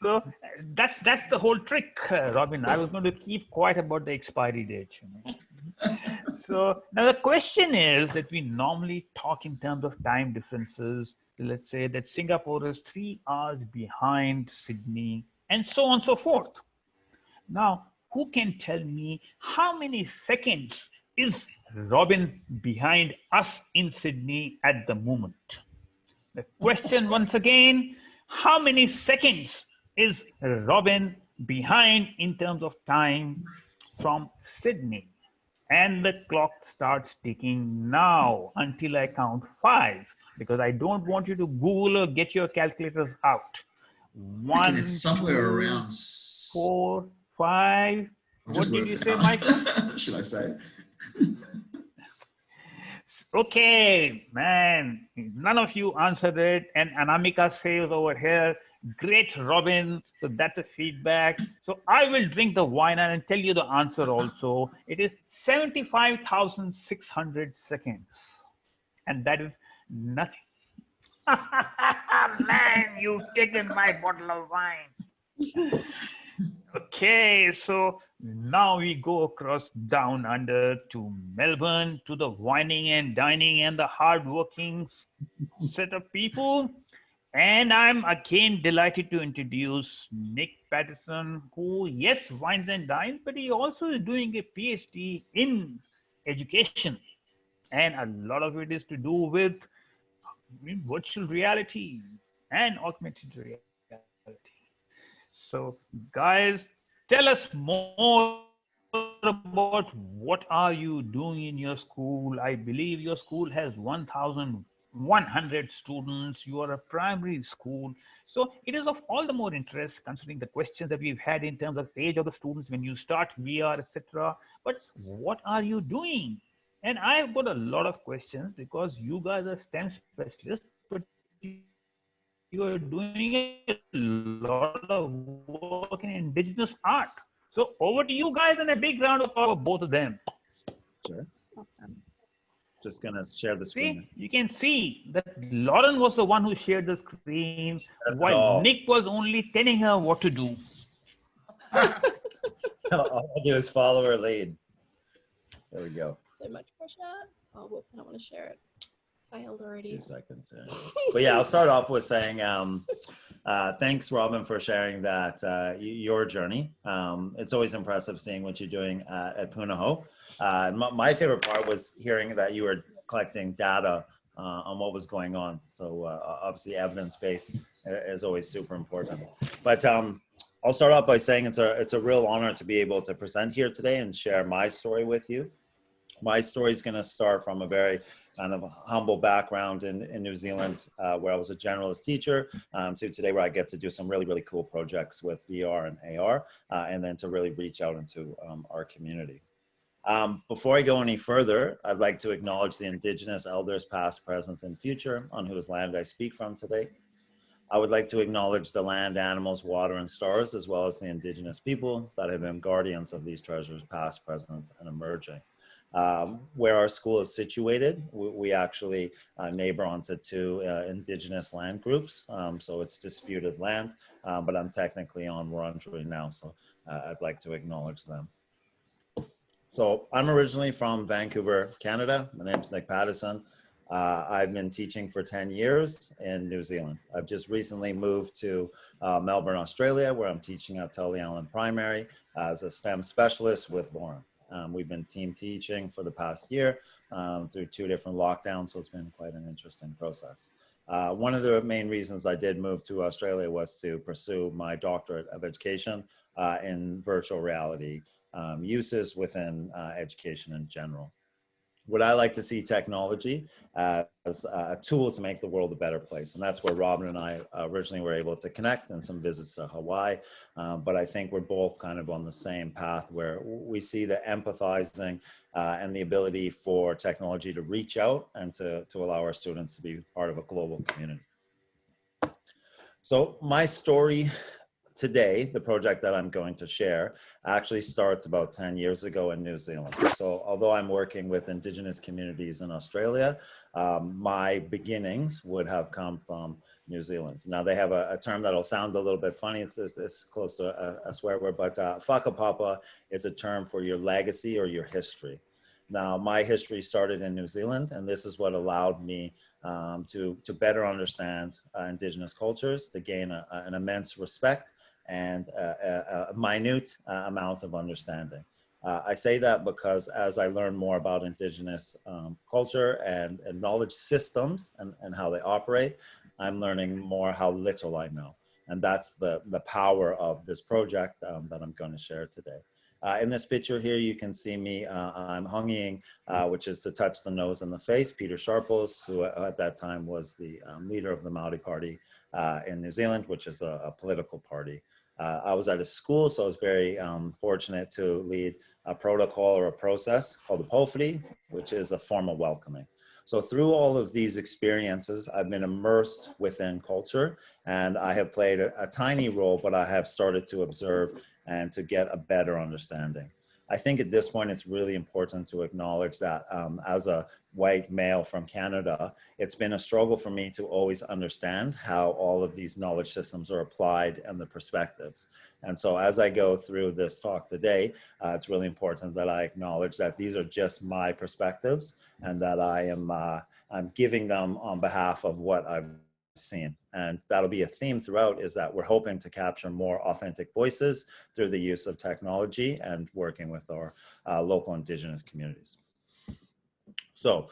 So that's the whole trick, Robyn. I was going to keep quiet about the expiry date. So now the question is that we normally talk in terms of time differences. Let's say that Singapore is 3 hours behind Sydney, and so on and so forth. Now, who can tell me how many seconds is Robyn behind us in Sydney at the moment? The question once again, how many seconds is Robyn behind in terms of time from Sydney? And the clock starts ticking now until I count 5, because I don't want you to Google or get your calculators out. 1, it's somewhere 2, around 4, 5. What did you say, Michael? Should I say? Okay, man, none of you answered it. And Anamika says over here, great, Robyn. So that's a feedback. So I will drink the wine and tell you the answer also. It is 75,600 seconds. And that is nothing. Man, you've taken my bottle of wine. Okay, so now we go across down under to Melbourne, to the whining and dining and the hardworking set of people. And I'm again delighted to introduce Nick Patterson, who, yes, wines and dines, but he also is doing a PhD in education. And a lot of it is to do with virtual reality and augmented reality. So, guys, tell us more about what are you doing in your school. I believe your school has 1,000 100 students, you are a primary school. So it is of all the more interest considering the questions that we've had in terms of age of the students when you start VR, etc. But what are you doing? And I've got a lot of questions because you guys are STEM specialists, but you are doing a lot of work in Indigenous art. So over to you guys and a big round of applause for both of them. Sure. Just gonna share the See, screen. you can see that Lauren was the one who shared the screen That's while all. Nick was only telling her what to do. All I do is follow her lead. There we go. So much pressure. Oh, whoops, I don't want to share it. Failed already. 2 seconds. Yeah. But yeah, I'll start off with saying thanks, Robyn, for sharing that your journey. It's always impressive seeing what you're doing at Punahou. My favorite part was hearing that you were collecting data on what was going on. So obviously evidence-based is always super important. But I'll start off by saying it's a real honor to be able to present here today and share my story with you. My story is going to start from a very kind of humble background in New Zealand, where I was a generalist teacher, to today where I get to do some really, really cool projects with VR and AR, and then to really reach out into our community. Before I go any further, I'd like to acknowledge the Indigenous elders past, present, and future on whose land I speak from today. I would like to acknowledge the land, animals, water, and stars, as well as the Indigenous people that have been guardians of these treasures past, present, and emerging. Where our school is situated, we actually neighbor onto 2 Indigenous land groups. So it's disputed land, but I'm technically on Wurundjeri now, so I'd like to acknowledge them. So I'm originally from Vancouver, Canada. My name's Nick Pattison. I've been teaching for 10 years in New Zealand. I've just recently moved to Melbourne, Australia, where I'm teaching at Tulliallan Primary as a STEM specialist with Lauren. We've been team teaching for the past year through 2 different lockdowns, so it's been quite an interesting process. One of the main reasons I did move to Australia was to pursue my doctorate of education in virtual reality uses within education in general. Would I like to see technology as a tool to make the world a better place? And that's where Robyn and I originally were able to connect and some visits to Hawaii. But I think we're both kind of on the same path where we see the empathizing and the ability for technology to reach out and to allow our students to be part of a global community. So my story today, the project that I'm going to share, actually starts about 10 years ago in New Zealand. So although I'm working with Indigenous communities in Australia, my beginnings would have come from New Zealand. Now they have a term that'll sound a little bit funny, it's close to a swear word, but whakapapa is a term for your legacy or your history. Now my history started in New Zealand, and this is what allowed me to better understand Indigenous cultures, to gain an immense respect and a minute amount of understanding. I say that because as I learn more about Indigenous culture and knowledge systems and how they operate, I'm learning more how little I know. And that's the power of this project that I'm going to share today. In this picture here, you can see me, I'm hunging, which is to touch the nose and the face, Peter Sharples, who at that time was the leader of the Māori Party in New Zealand, which is a political party. I was at a school, so I was very fortunate to lead a protocol or a process called the Pōwhiri, which is a formal welcoming. So through all of these experiences, I've been immersed within culture, and I have played a tiny role, but I have started to observe and to get a better understanding. I think at this point, it's really important to acknowledge that as a white male from Canada, it's been a struggle for me to always understand how all of these knowledge systems are applied and the perspectives. And so as I go through this talk today, it's really important that I acknowledge that these are just my perspectives and that I'm giving them on behalf of what I've seen. And that'll be a theme throughout, is that we're hoping to capture more authentic voices through the use of technology and working with our local Indigenous communities. So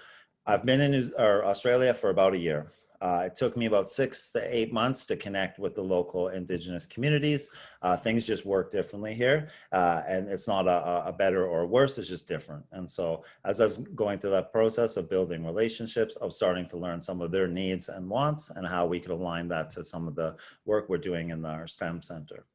I've been in Australia for about a year. It took me about 6 to 8 months to connect with the local Indigenous communities. Things just work differently here, and it's not a better or worse, it's just different. And so as I was going through that process of building relationships, I was starting to learn some of their needs and wants and how we could align that to some of the work we're doing in our STEM center.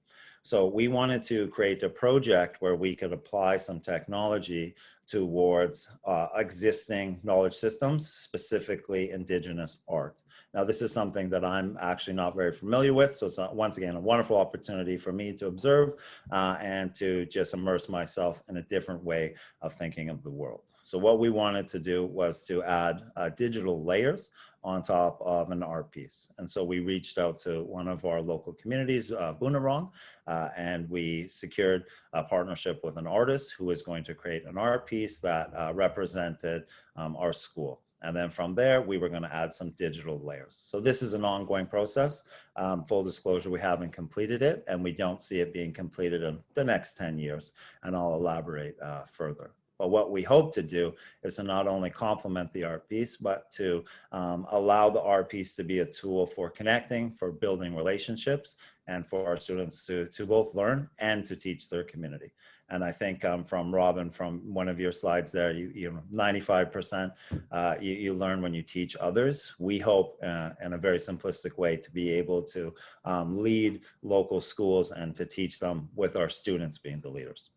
So we wanted to create a project where we could apply some technology towards existing knowledge systems, specifically Indigenous art. Now, this is something that I'm actually not very familiar with. So it's once again, a wonderful opportunity for me to observe and to just immerse myself in a different way of thinking of the world. So what we wanted to do was to add digital layers on top of an art piece. And so we reached out to one of our local communities, Bunarong, and we secured a partnership with an artist who is going to create an art piece that represented our school. And then from there, we were going to add some digital layers. So this is an ongoing process. Full disclosure, we haven't completed it, and we don't see it being completed in the next 10 years. And I'll elaborate further. But what we hope to do is to not only complement the art piece, but to allow the art piece to be a tool for connecting, for building relationships, and for our students to both learn and to teach their community. And I think from Robyn, from one of your slides there, you know, 95% you learn when you teach others. We hope in a very simplistic way to be able to lead local schools and to teach them with our students being the leaders.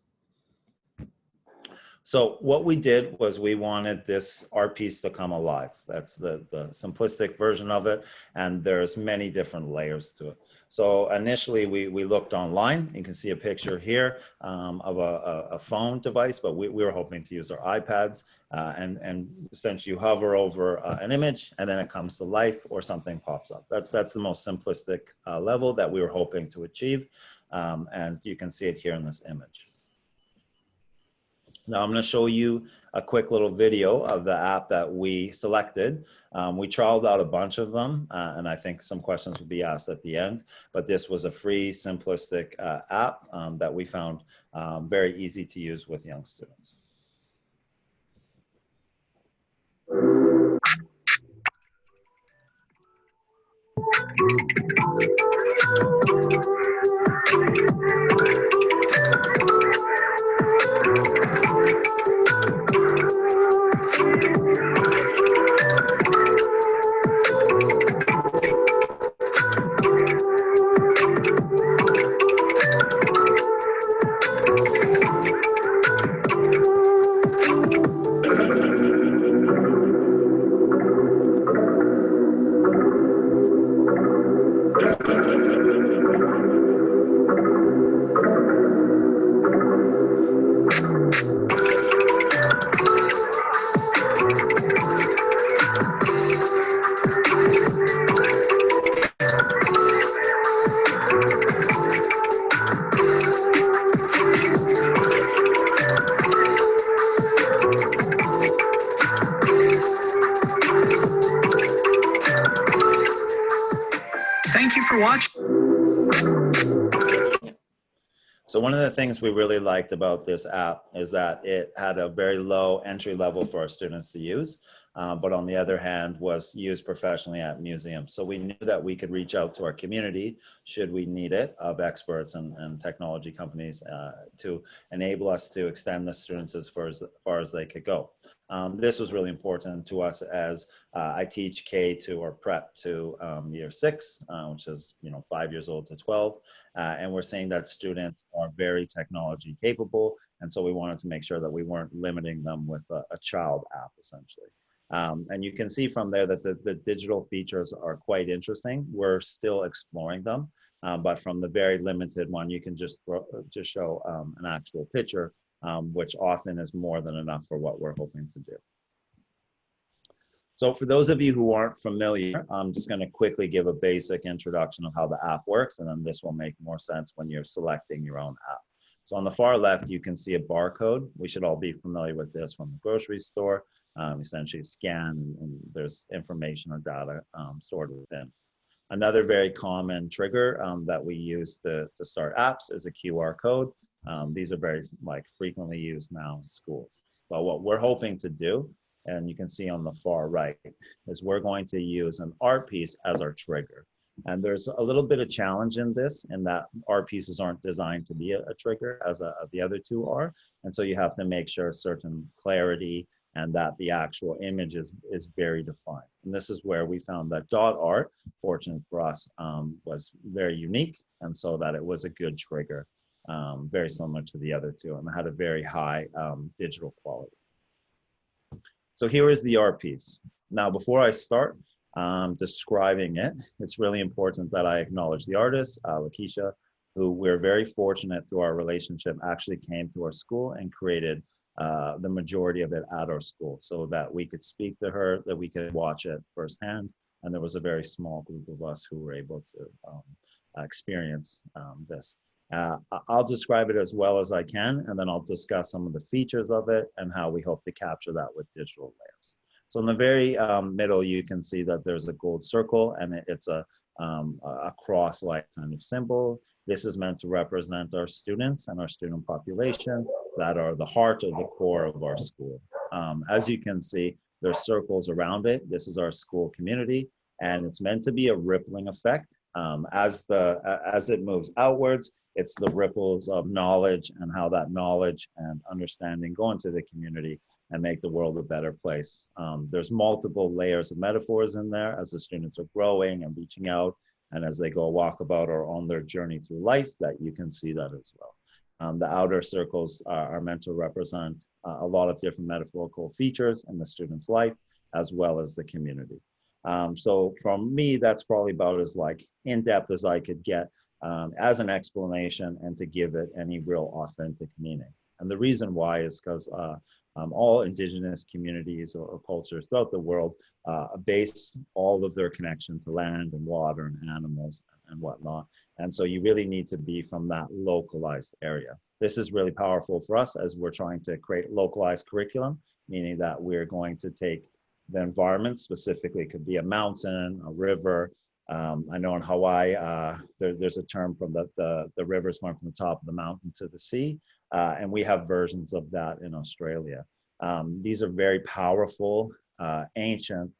So what we did was we wanted this art piece to come alive. That's the simplistic version of it. And there's many different layers to it. So initially we looked online. You can see a picture here of a phone device, but we were hoping to use our iPads and essentially you hover over an image and then it comes to life or something pops up. That's the most simplistic level that we were hoping to achieve. And you can see it here in this image. Now I'm going to show you a quick little video of the app that we selected. We trialed out a bunch of them, and I think some questions will be asked at the end, but this was a free, simplistic app that we found very easy to use with young students. Thank you for watching. So one of the things we really liked about this app is that it had a very low entry level for our students to use, but on the other hand was used professionally at museums. So we knew that we could reach out to our community, should we need it, of experts and technology companies to enable us to extend the students as far as they could go. This was really important to us as I teach K to or prep to year 6, which is 5 years old to 12. And we're seeing that students are very technology capable. And so we wanted to make sure that we weren't limiting them with a child app, essentially. And you can see from there that the digital features are quite interesting. We're still exploring them, but from the very limited one, you can just show an actual picture, which often is more than enough for what we're hoping to do. So for those of you who aren't familiar, I'm just going to quickly give a basic introduction of how the app works, and then this will make more sense when you're selecting your own app. So on the far left, you can see a barcode. We should all be familiar with this from the grocery store. Essentially scan and there's information or data stored within. Another very common trigger that we use to start apps is a QR code. These are very frequently used now in schools. But what we're hoping to do and you can see on the far right, is we're going to use an art piece as our trigger. And there's a little bit of challenge in this, in that art pieces aren't designed to be a trigger as the other two are. And so you have to make sure certain clarity and that the actual image is very defined. And this is where we found that dot art, fortunate for us, was very unique. And so that it was a good trigger, very similar to the other two, and had a very high digital quality. So here is the art piece. Now, before I start describing it, it's really important that I acknowledge the artist, Lakeisha, who we're very fortunate through our relationship actually came to our school and created the majority of it at our school, so that we could speak to her, that we could watch it firsthand. And there was a very small group of us who were able to experience this. I'll describe it as well as I can, and then I'll discuss some of the features of it and how we hope to capture that with digital layers. So in the very middle, you can see that there's a gold circle, and it's a cross-like kind of symbol. This is meant to represent our students and our student population that are the heart or the core of our school. As you can see, there's circles around it. This is our school community, and it's meant to be a rippling effect. As it moves outwards, it's the ripples of knowledge and how that knowledge and understanding go into the community and make the world a better place. There's multiple layers of metaphors in there as the students are growing and reaching out, and as they go walkabout or on their journey through life, that you can see that as well. The outer circles are meant to represent a lot of different metaphorical features in the student's life, as well as the community. So from me, that's probably about as like in-depth as I could get as an explanation, and to give it any real authentic meaning. And the reason why is because all Indigenous communities or cultures throughout the world base all of their connection to land and water and animals and whatnot. And so you really need to be from that localized area. This is really powerful for us as we're trying to create localized curriculum, meaning that we're going to take the environment, specifically, it could be a mountain, a river. I know in Hawaii, there's a term from the rivers going from the top of the mountain to the sea. And we have versions of that in Australia. These are very powerful, ancient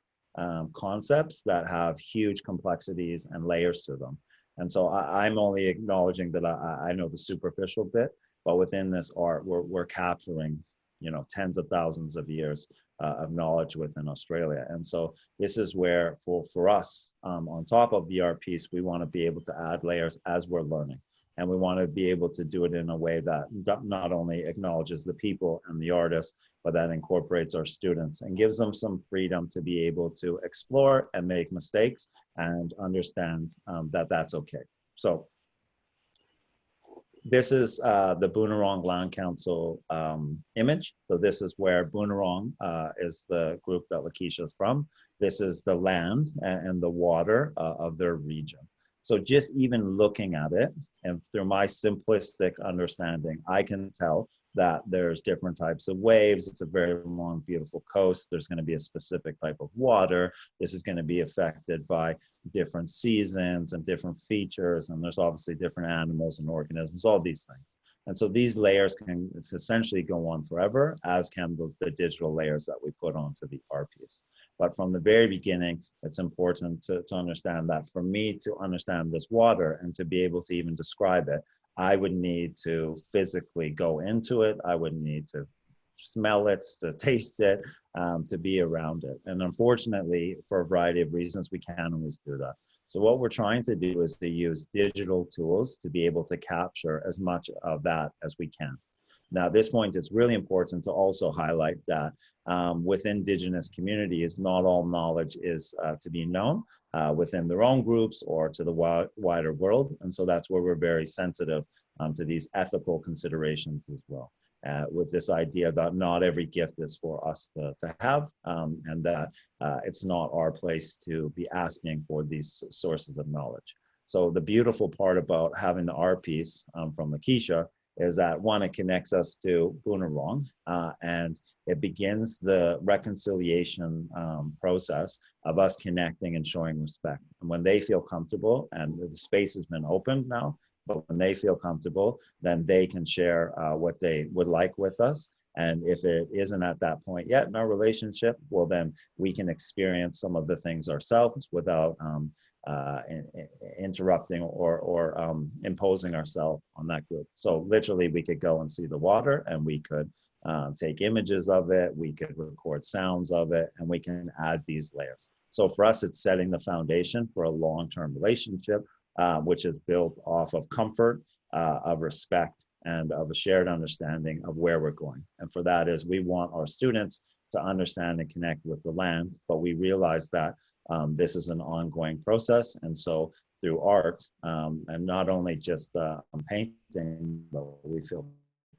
concepts that have huge complexities and layers to them. And so I'm only acknowledging that I know the superficial bit, but within this art, we're capturing, tens of thousands of years of knowledge within Australia. And so this is where, for us, on top of the art piece, we want to be able to add layers as we're learning. And we want to be able to do it in a way that not only acknowledges the people and the artists, but that incorporates our students and gives them some freedom to be able to explore and make mistakes and understand that that's okay. So this is the Bunarong Land Council image. So this is where Bunarong is the group that Lakeisha is from. This is the land and the water of their region. So just even looking at it, and through my simplistic understanding, I can tell that there's different types of waves. It's a very long, beautiful coast. There's going to be a specific type of water. This is going to be affected by different seasons and different features. And there's obviously different animals and organisms, all these things. And so these layers can essentially go on forever, as can the digital layers that we put onto the art piece. But from the very beginning, it's important to understand that for me to understand this water and to be able to even describe it, I would need to physically go into it. I would need to smell it, to taste it, to be around it. And unfortunately, for a variety of reasons, we can't always do that. So what we're trying to do is to use digital tools to be able to capture as much of that as we can. Now, at this point, it's really important to also highlight that with Indigenous communities, not all knowledge is to be known within their own groups or to the wider world. And so that's where we're very sensitive to these ethical considerations as well. With this idea that not every gift is for us to have, and that it's not our place to be asking for these sources of knowledge. So the beautiful part about having the art piece from Lakeisha is that, one, it connects us to Bunarong, and it begins the reconciliation process of us connecting and showing respect. And when they feel comfortable, and the space has been opened now, but when they feel comfortable, then they can share what they would like with us. And if it isn't at that point yet in our relationship, well, then we can experience some of the things ourselves without interrupting or imposing ourselves on that group. So literally we could go and see the water, and we could take images of it, we could record sounds of it, and we can add these layers. So for us, it's setting the foundation for a long-term relationship, which is built off of comfort, of respect, and of a shared understanding of where we're going. And for that is, we want our students to understand and connect with the land, but we realize that this is an ongoing process. And so through art, and not only just painting, but we feel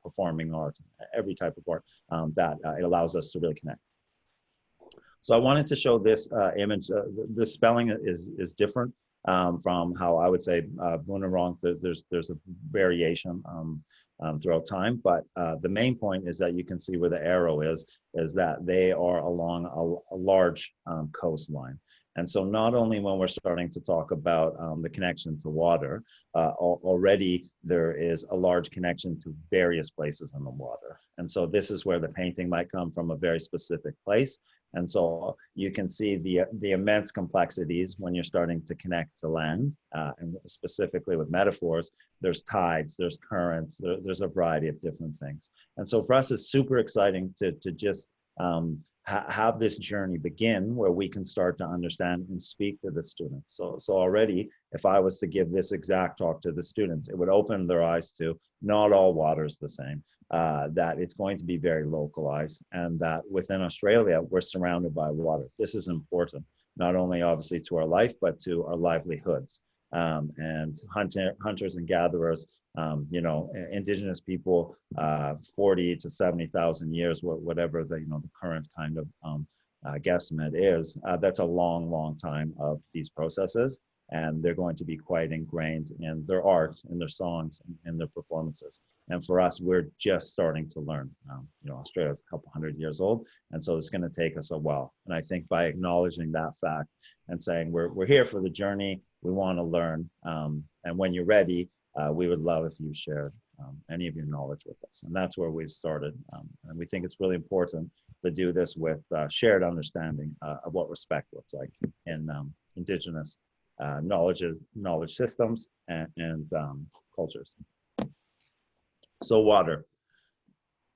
performing art, every type of art, that it allows us to really connect. So I wanted to show this image. The spelling is different from how I would say Bunarong. There's a variation throughout time, but the main point is that you can see where the arrow is that they are along a large coastline. And so not only when we're starting to talk about the connection to water, already there is a large connection to various places in the water. And so this is where the painting might come from, a very specific place. And so you can see the immense complexities when you're starting to connect to land, and specifically with metaphors. There's tides, there's currents, there's a variety of different things. And so for us, it's super exciting to just have this journey begin where we can start to understand and speak to the students. So already, if I was to give this exact talk to the students, it would open their eyes to not all water is the same, that it's going to be very localized, and that within Australia, we're surrounded by water. This is important, not only obviously to our life, but to our livelihoods. And hunters and gatherers, you know, Indigenous people, 40 to 70,000 years, whatever the, you know, the current kind of guesstimate is, that's a long, long time of these processes. And they're going to be quite ingrained in their art, in their songs, in their performances. And for us, we're just starting to learn. You know, Australia's a couple hundred years old, and so it's going to take us a while. And I think by acknowledging that fact and saying we're here for the journey, we want to learn, and when you're ready, we would love if you shared any of your knowledge with us. And that's where we've started. And we think it's really important to do this with shared understanding of what respect looks like in Indigenous knowledge systems and cultures. So water,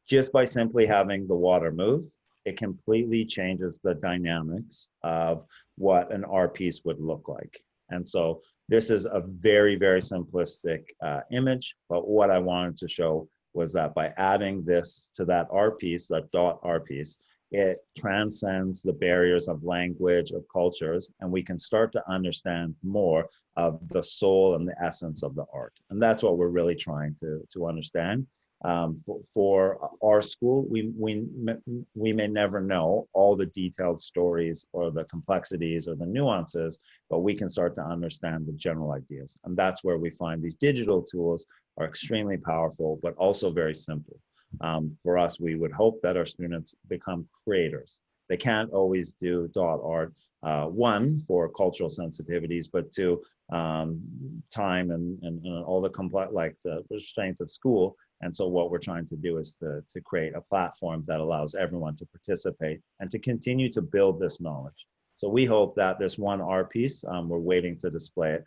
just by simply having the water move, it completely changes the dynamics of what an art piece would look like. And so this is a very, very simplistic image, but what I wanted to show was that by adding this to that art piece, that dot art piece, it transcends the barriers of language, of cultures, and we can start to understand more of the soul and the essence of the art. And that's what we're really trying to understand. For our school, we may never know all the detailed stories or the complexities or the nuances, but we can start to understand the general ideas. And that's where we find these digital tools are extremely powerful, but also very simple. For us, we would hope that our students become creators. They can't always do dot art, one, for cultural sensitivities, but two, time and all the complex, like the restraints of school. And so what we're trying to do is to create a platform that allows everyone to participate and to continue to build this knowledge. So we hope that this one art piece, we're waiting to display it,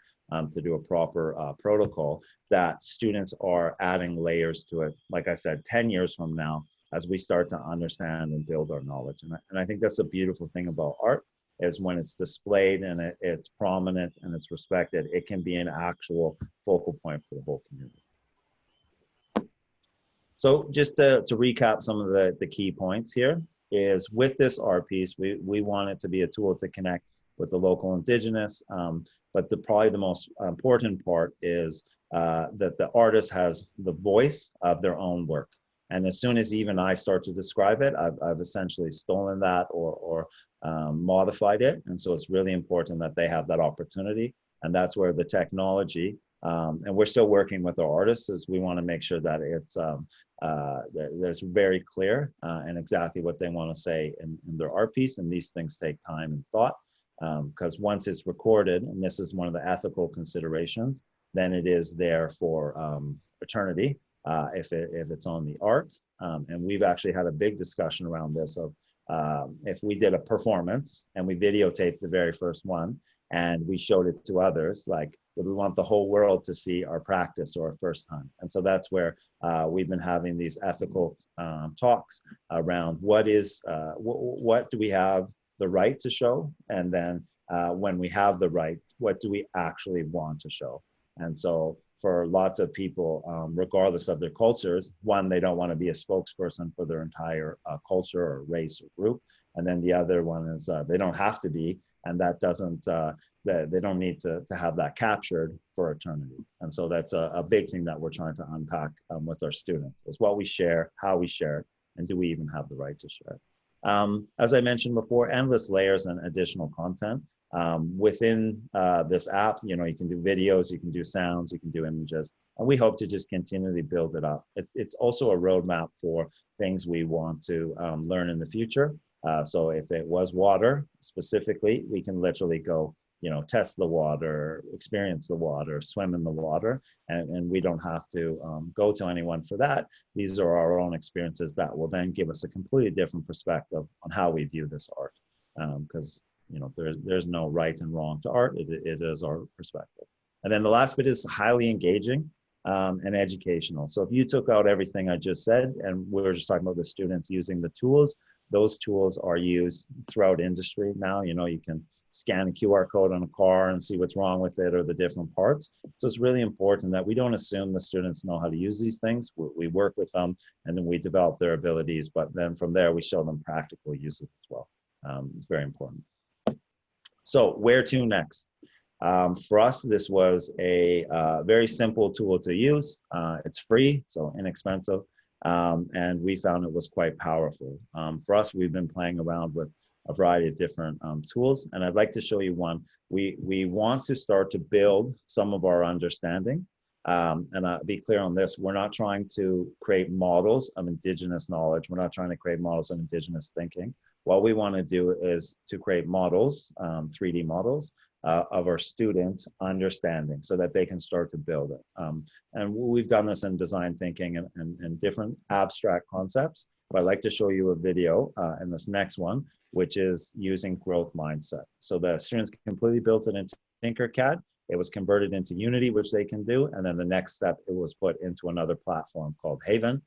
to do a proper protocol, that students are adding layers to it, like I said, 10 years from now, as we start to understand and build our knowledge. And I think that's a beautiful thing about art, is when it's displayed and it's prominent and it's respected, it can be an actual focal point for the whole community. So just to recap some of the key points here, is with this art piece, we want it to be a tool to connect with the local Indigenous, but probably the most important part is that the artist has the voice of their own work. And as soon as even I start to describe it, I've essentially stolen that or modified it. And so it's really important that they have that opportunity. And that's where the technology, and we're still working with our artists, as we want to make sure that it's that's very clear and exactly what they want to say in their art piece. And these things take time and thought, because once it's recorded, and this is one of the ethical considerations, then it is there for eternity. if it's on the art. And we've actually had a big discussion around this of if we did a performance and we videotaped the very first one and we showed it to others, like, would we want the whole world to see our practice or our first time? And so that's where we've been having these ethical talks around what do we have the right to show, and then when we have the right, what do we actually want to show? And so for lots of people, regardless of their cultures, one, they don't want to be a spokesperson for their entire culture or race or group. And then the other one is they don't have to be, and that doesn't, they don't need to have that captured for eternity. And so that's a big thing that we're trying to unpack with our students, is what we share, how we share it, and do we even have the right to share it? As I mentioned before, endless layers and additional content. Within this app, you know, you can do videos, you can do sounds, you can do images, and we hope to just continually build it up. It's also a roadmap for things we want to learn in the future. So if it was water specifically, we can literally go, you know, test the water, experience the water, swim in the water, and we don't have to go to anyone for that. These are our own experiences that will then give us a completely different perspective on how we view this art, because you know, there's no right and wrong to art. It is our perspective. And then the last bit is highly engaging and educational. So if you took out everything I just said, and we were just talking about the students using the tools, those tools are used throughout industry now. You know, you can scan a QR code on a car and see what's wrong with it or the different parts. So it's really important that we don't assume the students know how to use these things. We work with them, and then we develop their abilities, but then from there we show them practical uses as well. It's very important. So where to next? For us, this was a very simple tool to use. It's free, so inexpensive, and we found it was quite powerful. For us, we've been playing around with a variety of different tools, and I'd like to show you one. We want to start to build some of our understanding, and I'll be clear on this. We're not trying to create models of Indigenous knowledge. We're not trying to create models of Indigenous thinking. What we want to do is to create models, 3D models, of our students' understanding so that they can start to build it. And we've done this in design thinking and different abstract concepts, but I'd like to show you a video in this next one, which is using growth mindset. So the students completely built it into Tinkercad. It was converted into Unity, which they can do. And then the next step, it was put into another platform called Haven,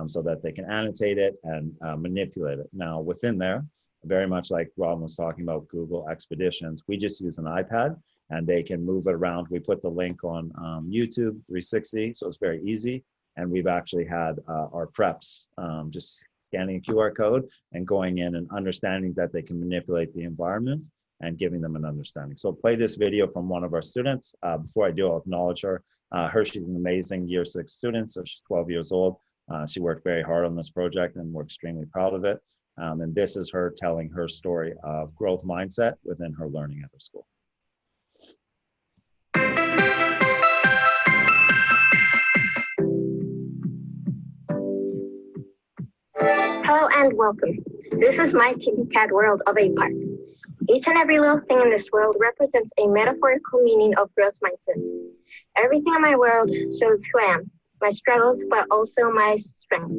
so that they can annotate it and manipulate it. Now within there, very much like Robyn was talking about Google Expeditions, we just use an iPad and they can move it around. We put the link on YouTube 360, so it's very easy. And we've actually had our preps just scanning a QR code and going in and understanding that they can manipulate the environment and giving them an understanding. So play this video from one of our students. Before I do, I'll acknowledge her. She's an amazing year 6 student, so she's 12 years old. She worked very hard on this project and we're extremely proud of it. And this is her telling her story of growth mindset within her learning at her school. Hello and welcome. This is my Tinkercad world of a park. Each and every little thing in this world represents a metaphorical meaning of growth mindset. Everything in my world shows who I am, my struggles, but also my strengths.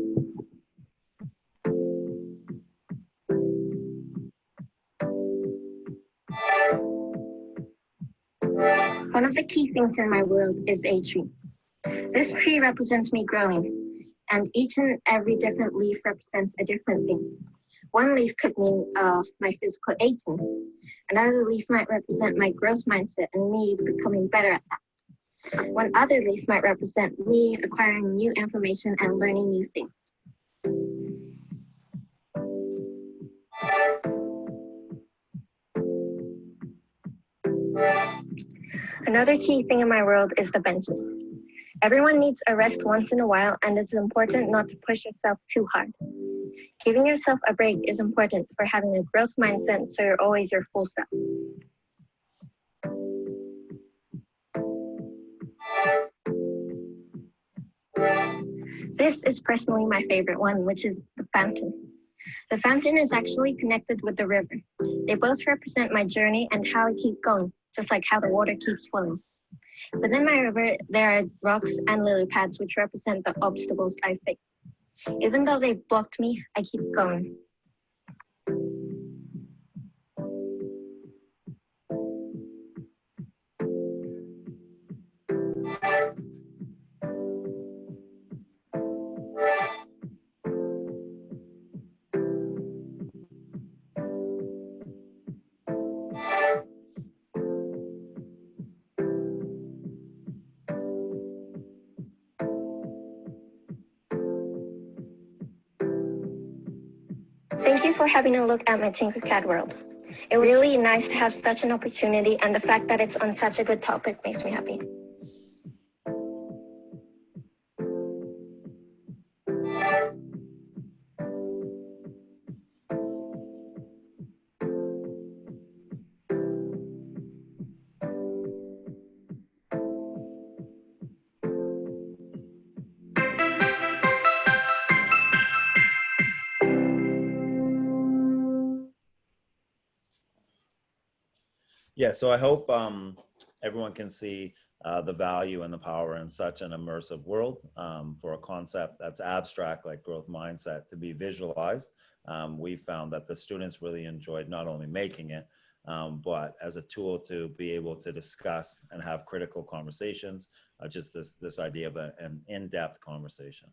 One of the key things in my world is a tree. This tree represents me growing, and each and every different leaf represents a different thing. One leaf could mean my physical aging. Another leaf might represent my growth mindset and me becoming better at that. One other leaf might represent me acquiring new information and learning new things. Another key thing in my world is the benches. Everyone needs a rest once in a while, and it's important not to push yourself too hard. Giving yourself a break is important for having a growth mindset, so you're always your full self. This is personally my favorite one, which is the fountain. The fountain is actually connected with the river. They both represent my journey and how I keep going, just like how the water keeps flowing. Within my river, there are rocks and lily pads which represent the obstacles I face. Even though they blocked me, I keep going. Thank you for having a look at my Tinkercad world. It was really nice to have such an opportunity, and the fact that it's on such a good topic makes me happy. Yeah, so I hope everyone can see the value and the power in such an immersive world for a concept that's abstract like growth mindset to be visualized. We found that the students really enjoyed not only making it, but as a tool to be able to discuss and have critical conversations, just this idea of an in-depth conversation.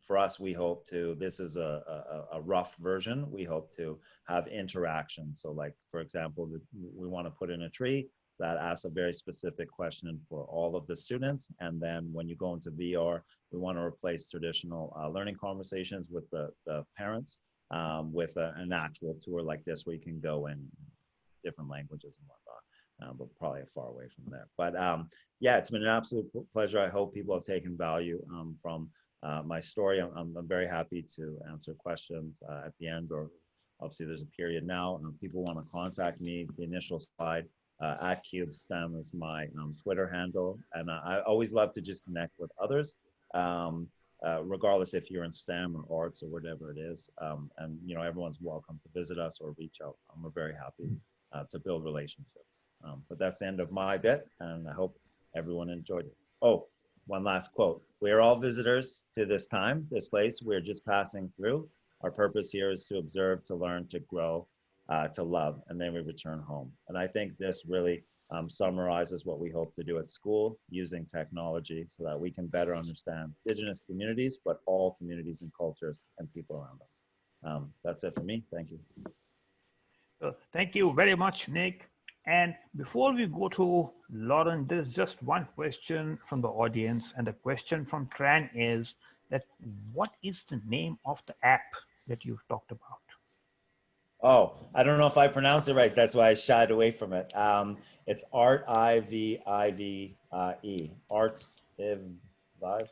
For us, we hope to, this is a rough version, we hope to have interaction. So like, for example, we want to put in a tree that asks a very specific question for all of the students. And then when you go into VR, we want to replace traditional learning conversations with the parents with an actual tour like this where you can go in different languages and whatnot. But probably far away from there. But yeah, it's been an absolute pleasure. I hope people have taken value from my story. I'm very happy to answer questions at the end, or obviously there's a period now. People want to contact me. The initial slide at CubeSTEM is my Twitter handle. And I always love to just connect with others, regardless if you're in STEM or arts or whatever it is. And you know, everyone's welcome to visit us or reach out. We're very happy to build relationships. But that's the end of my bit, and I hope everyone enjoyed it. Oh, one last quote. We are all visitors to this time, this place. We're just passing through. Our purpose here is to observe, to learn, to grow, to love, and then we return home. And I think this really summarizes what we hope to do at school using technology so that we can better understand Indigenous communities, but all communities and cultures and people around us. That's it for me. Thank you. Thank you very much, Nick. And before we go to Lauren, there's just one question from the audience. And the question from Tran is that what is the name of the app that you've talked about? Oh, I don't know if I pronounce it right. That's why I shied away from it. It's Artivive. Artivive.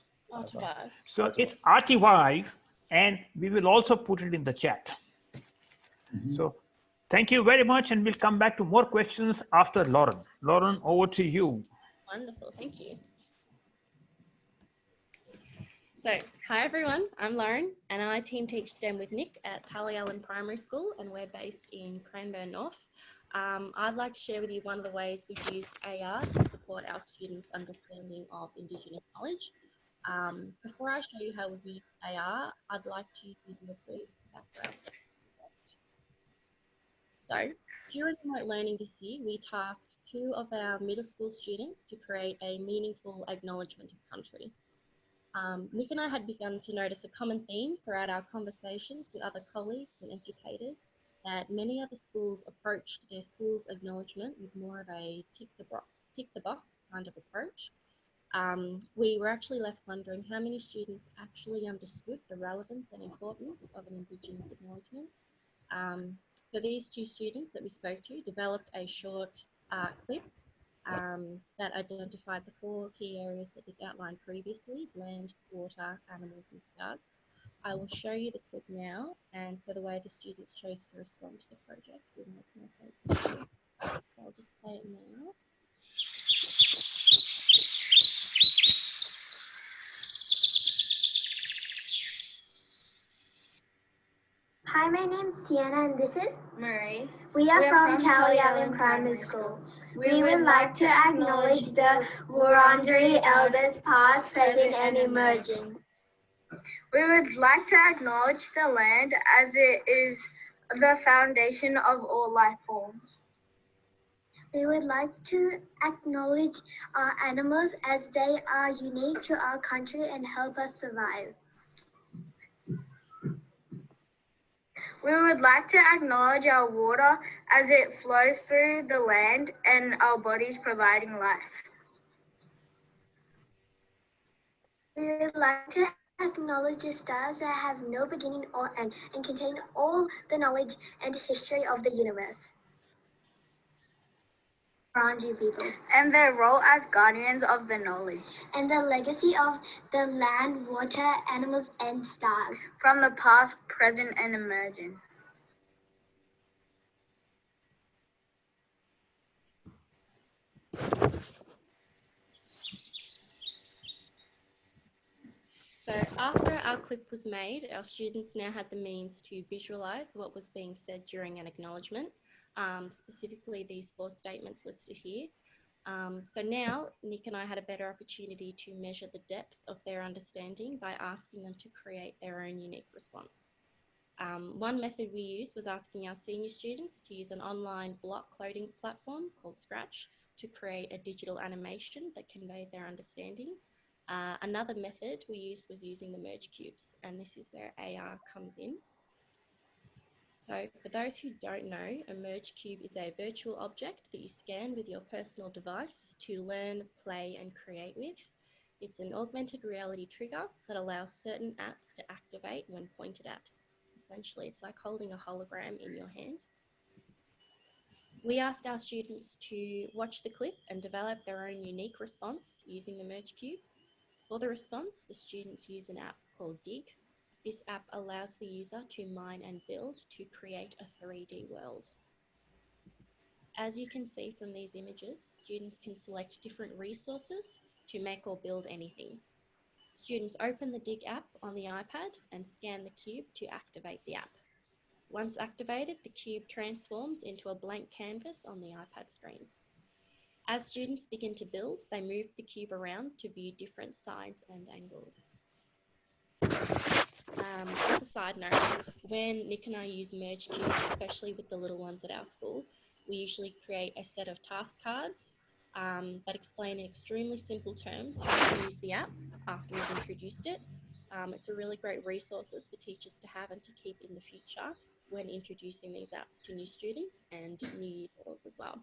So it's Artivive, and we will also put it in the chat. So thank you very much, and we'll come back to more questions after Lauren. Lauren, over to you. Wonderful, thank you. So, hi everyone, I'm Lauren, and I team teach STEM with Nick at Tulliallan Primary School, and we're based in Cranbourne North. I'd like to share with you one of the ways we've used AR to support our students' understanding of Indigenous knowledge. Before I show you how we use AR, I'd like to give you a brief background. So, during remote learning this year, we tasked 2 of our middle school students to create a meaningful acknowledgement of country. Nick and I had begun to notice a common theme throughout our conversations with other colleagues and educators, that many other schools approached their school's acknowledgement with more of a tick the box kind of approach. We were actually left wondering how many students actually understood the relevance and importance of an Indigenous acknowledgement. So these 2 students that we spoke to developed a short clip that identified the 4 key areas that Nick outlined previously: land, water, animals, and stars. I will show you the clip now, and so the way the students chose to respond to the project will make more sense. So I'll just play it now. Hi, my name's Sienna, and this is Murray. We are from Tulliallan Primary School. We would like to acknowledge the Wurundjeri elders past, present and emerging. We would like to acknowledge the land as it is the foundation of all life forms. We would like to acknowledge our animals as they are unique to our country and help us survive. We would like to acknowledge our water as it flows through the land and our bodies providing life. We would like to acknowledge the stars that have no beginning or end and contain all the knowledge and history of the universe. Around you people. And their role as guardians of the knowledge. And the legacy of the land, water, animals, and stars. From the past, present, and emerging. So after our clip was made, our students now had the means to visualise what was being said during an acknowledgement, specifically these 4 statements listed here. So now Nick and I had a better opportunity to measure the depth of their understanding by asking them to create their own unique response. One method we used was asking our senior students to use an online block coding platform called Scratch to create a digital animation that conveyed their understanding. Another method we used was using the merge cubes, and this is where AR comes in. So for those who don't know, a merge cube is a virtual object that you scan with your personal device to learn, play and create with. It's an augmented reality trigger that allows certain apps to activate when pointed at. Essentially, it's like holding a hologram in your hand. We asked our students to watch the clip and develop their own unique response using the merge cube. For the response, the students use an app called Dig. This app allows the user to mine and build to create a 3D world. As you can see from these images, students can select different resources to make or build anything. Students open the Dig app on the iPad and scan the cube to activate the app. Once activated, the cube transforms into a blank canvas on the iPad screen. As students begin to build, they move the cube around to view different sides and angles. As a side note, when Nick and I use merge cubes, especially with the little ones at our school, we usually create a set of task cards that explain in extremely simple terms how to use the app after we've introduced it. It's a really great resource for teachers to have and to keep in the future when introducing these apps to new students and new users as well.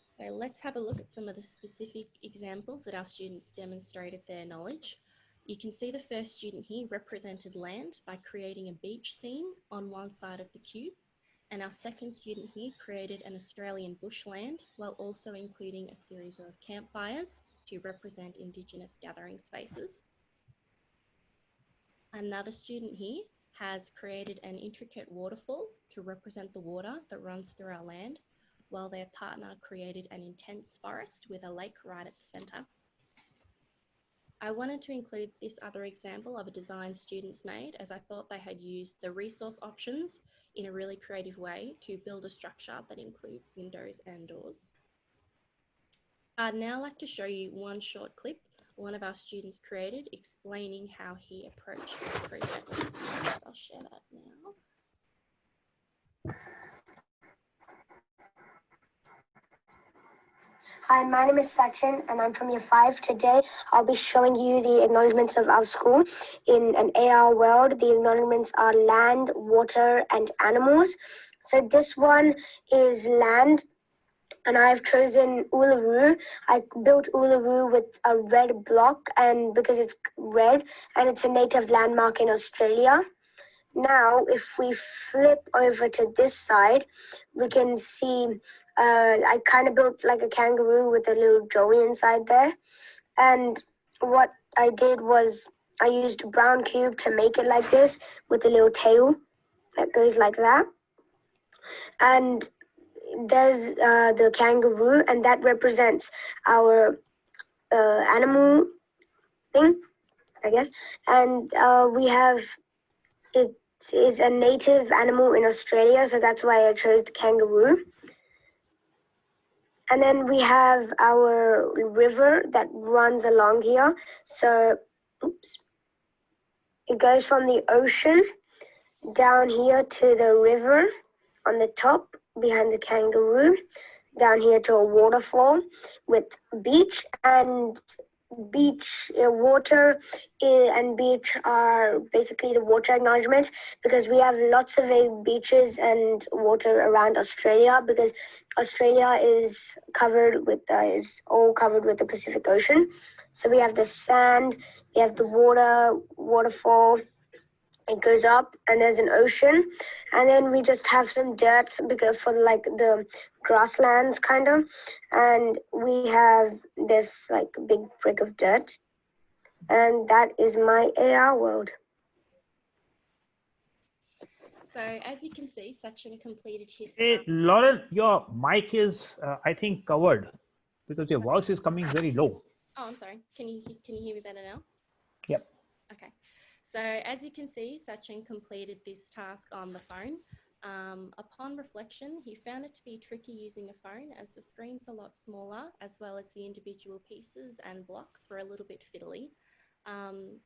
So let's have a look at some of the specific examples that our students demonstrated their knowledge. You can see the first student here represented land by creating a beach scene on one side of the cube, and our second student here created an Australian bushland while also including a series of campfires to represent Indigenous gathering spaces. Another student here has created an intricate waterfall to represent the water that runs through our land, while their partner created an intense forest with a lake right at the centre. I wanted to include this other example of a design students made, as I thought they had used the resource options in a really creative way to build a structure that includes windows and doors. I'd now like to show you one short clip one of our students created explaining how he approached this project. So I'll share that now. Hi, my name is Sachin and I'm from Year 5. Today I'll be showing you the acknowledgements of our school in an AR world. The acknowledgements are land, water and animals. So this one is land and I've chosen Uluru. I built Uluru with a red block and because it's red and it's a native landmark in Australia. Now if we flip over to this side, we can see I kind of built like a kangaroo with a little joey inside there. And what I did was I used a brown cube to make it like this with a little tail that goes like that. And there's the kangaroo, and that represents our animal thing, I guess. And we have, it is a native animal in Australia, so that's why I chose the kangaroo. And then we have our river that runs along here. So, oops. It goes from the ocean down here to the river on the top behind the kangaroo, down here to a waterfall with beach, and water and beach are basically the water acknowledgement, because we have lots of beaches and water around Australia, because Australia is all covered with the Pacific Ocean. So we have the sand, we have the waterfall, it goes up, and there's an ocean, and then we just have some dirt because for like the grasslands kind of, and we have this like big brick of dirt, and that is my AR world. So as you can see, Sachin completed his Hey, task. Lauren, your mic is, I think, covered because your voice is coming very low. Oh, I'm sorry. Can you hear me better now? Yep. Okay. So as you can see, Sachin completed this task on the phone. Upon reflection, he found it to be tricky using a phone as the screen's a lot smaller, as well as the individual pieces and blocks were a little bit fiddly.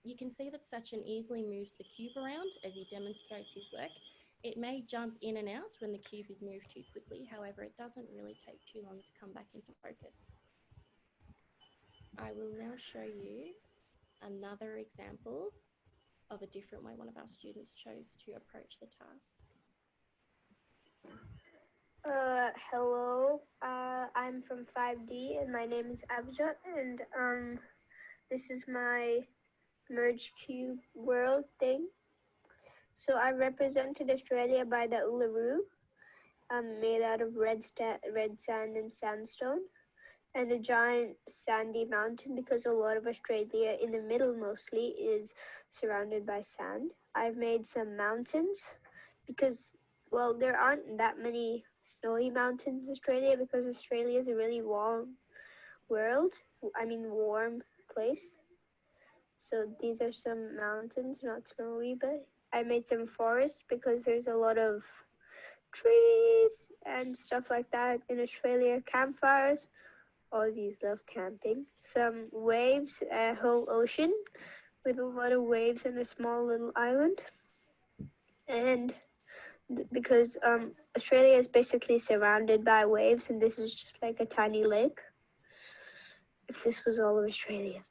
You can see that Sachin easily moves the cube around as he demonstrates his work. It may jump in and out when the cube is moved too quickly. However, it doesn't really take too long to come back into focus. I will now show you another example of a different way one of our students chose to approach the task. Hello, I'm from 5D and my name is Abjot, and this is my merge cube world thing. So I represented Australia by the Uluru, made out of red sand and sandstone, and a giant sandy mountain, because a lot of Australia in the middle mostly is surrounded by sand. I've made some mountains because, well, there aren't that many snowy mountains in Australia, because Australia is a really warm warm place. So these are some mountains, not snowy, but I made some forests because there's a lot of trees and stuff like that in Australia. Campfires, Aussies love camping. Some waves, a whole ocean with a lot of waves and a small little island. And because Australia is basically surrounded by waves, and this is just like a tiny lake, if this was all of Australia.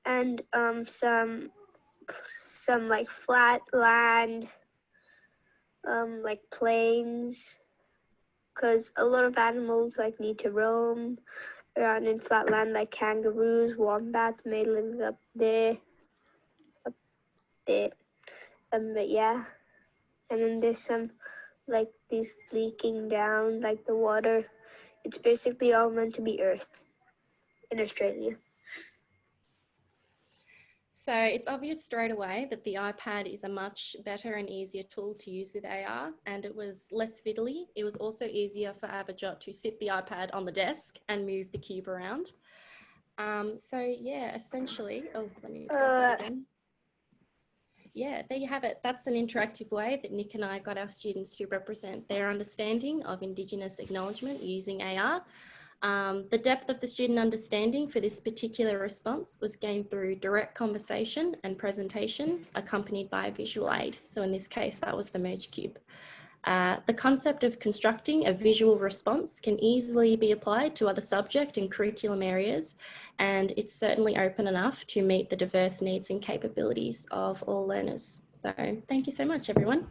And some like flat land, like plains, because a lot of animals like need to roam around in flat land, like kangaroos, wombats may live up there. But yeah, and then there's some like these leaking down, like the water. It's basically all meant to be Earth in Australia. So it's obvious straight away that the iPad is a much better and easier tool to use with AR, and it was less fiddly. It was also easier for Abhijot to sit the iPad on the desk and move the cube around. So yeah, essentially, oh, let me press that again. Yeah, there you have it. That's an interactive way that Nick and I got our students to represent their understanding of Indigenous acknowledgement using AR. The depth of the student understanding for this particular response was gained through direct conversation and presentation accompanied by a visual aid. So in this case, that was the merge cube. The concept of constructing a visual response can easily be applied to other subject and curriculum areas, and it's certainly open enough to meet the diverse needs and capabilities of all learners. So thank you so much, everyone.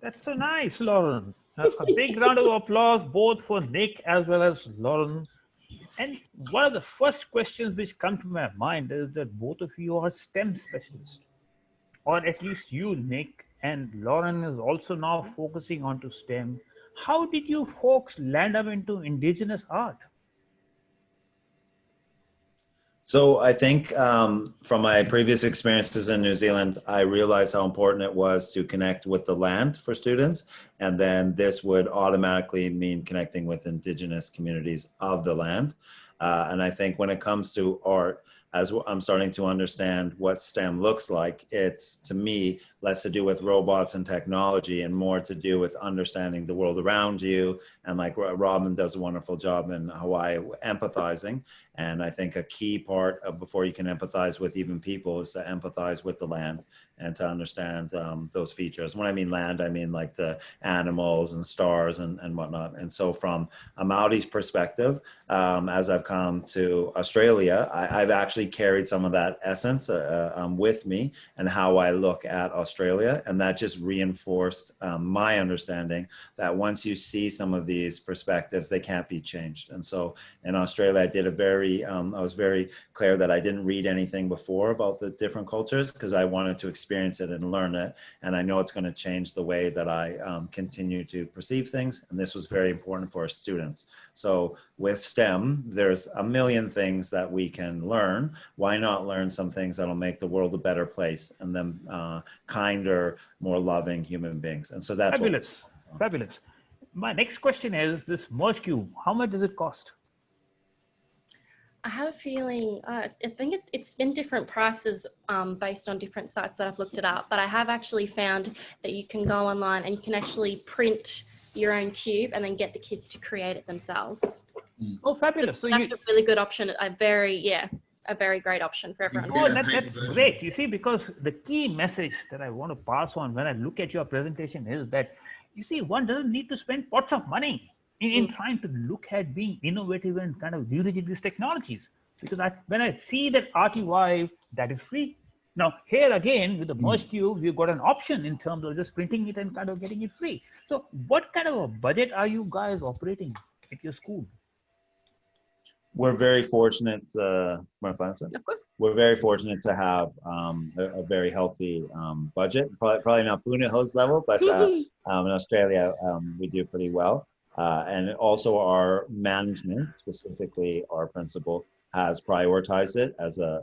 That's so nice, Lauren. A big round of applause both for Nick as well as Lauren. And one of the first questions which come to my mind is that both of you are STEM specialists, or at least you, Nick, and Lauren is also now focusing onto STEM. How did you folks land up into Indigenous art? So I think from my previous experiences in New Zealand, I realized how important it was to connect with the land for students. And then this would automatically mean connecting with Indigenous communities of the land. And I think when it comes to art, as I'm starting to understand what STEM looks like, it's, to me, less to do with robots and technology and more to do with understanding the world around you. And like Robyn does a wonderful job in Hawaii, empathizing. And I think a key part of before you can empathize with even people is to empathize with the land and to understand those features. When I mean land, I mean like the animals and stars and whatnot. And so from a Maori's perspective, as I've come to Australia, I've actually carried some of that essence with me and how I look at Australia. And that just reinforced my understanding that once you see some of these perspectives, they can't be changed. And so in Australia, I did I was very clear that I didn't read anything before about the different cultures because I wanted to experience it and learn it. And I know it's going to change the way that I continue to perceive things. And this was very important for our students. So with STEM, there's a million things that we can learn. Why not learn some things that'll make the world a better place and them kinder, more loving human beings? And so that's fabulous. Fabulous. My next question is this merge cube. How much does it cost? I have a feeling, I think it's been different prices based on different sites that I've looked it up, but I have actually found that you can go online and you can actually print your own cube and then get the kids to create it themselves. Oh, fabulous. So that's a really good option. A very great option for everyone. Oh, that's great. You see, because the key message that I want to pass on when I look at your presentation is that, you see, one doesn't need to spend pots of money in trying to look at being innovative and kind of leveraging these technologies. Because when I see that RTY, that is free. Now, here again, with the merge cube, we've got an option in terms of just printing it and kind of getting it free. So what kind of a budget are you guys operating at your school? We're very fortunate, Of course. we're very fortunate to have a very healthy budget, probably not Punahou's level, but in Australia, we do pretty well. And also our management, specifically our principal, has prioritized it as a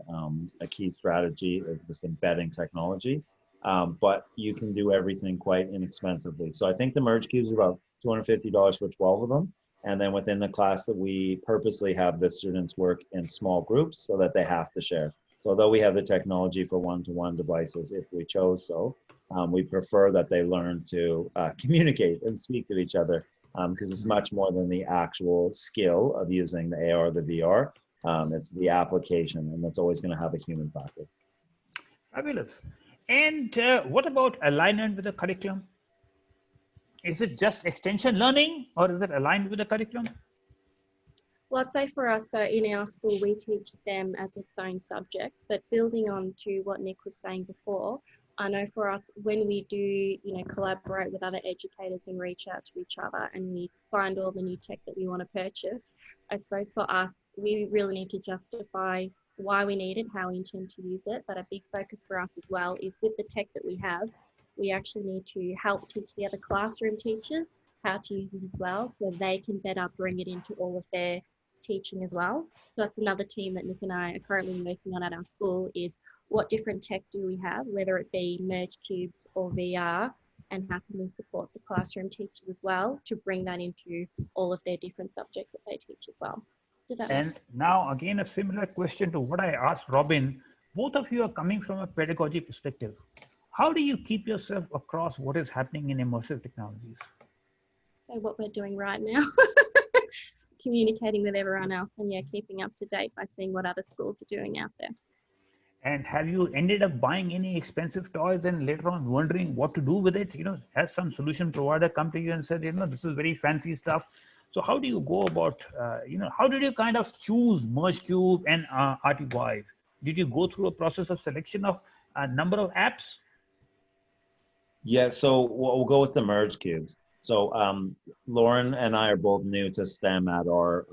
key strategy, is this embedding technology. But you can do everything quite inexpensively. So I think the merge cubes are about $250 for 12 of them. And then within the class that we purposely have the students work in small groups so that they have to share. So although we have the technology for one-to-one devices, if we chose so, we prefer that they learn to communicate and speak to each other because it's much more than the actual skill of using the AR or the VR. It's the application, and it's always going to have a human factor. Fabulous. And what about alignment with the curriculum? Is it just extension learning or is it aligned with the curriculum? Well, I'd say for us, so in our school, we teach STEM as its own subject, but building on to what Nick was saying before, I know for us, when we do, collaborate with other educators and reach out to each other and we find all the new tech that we want to purchase, I suppose for us, we really need to justify why we need it, how we intend to use it. But a big focus for us as well is with the tech that we have, we actually need to help teach the other classroom teachers how to use it as well, so they can better bring it into all of their teaching as well. So that's another team that Nick and I are currently working on at our school, is what different tech do we have, whether it be merge cubes or VR, and how can we support the classroom teachers as well to bring that into all of their different subjects that they teach as well. Does that And now again, a similar question to what I asked Robyn. Both of you are coming from a pedagogy perspective. How do you keep yourself across what is happening in immersive technologies? So what we're doing right now, communicating with everyone else and keeping up to date by seeing what other schools are doing out there. And have you ended up buying any expensive toys and later on wondering what to do with it? Has some solution provider come to you and said, this is very fancy stuff. So how do you go about, how did you kind of choose merge cube and RTY? Did you go through a process of selection of a number of apps? Yeah, so we'll go with the merge cubes. So Lauren and I are both new to STEM at our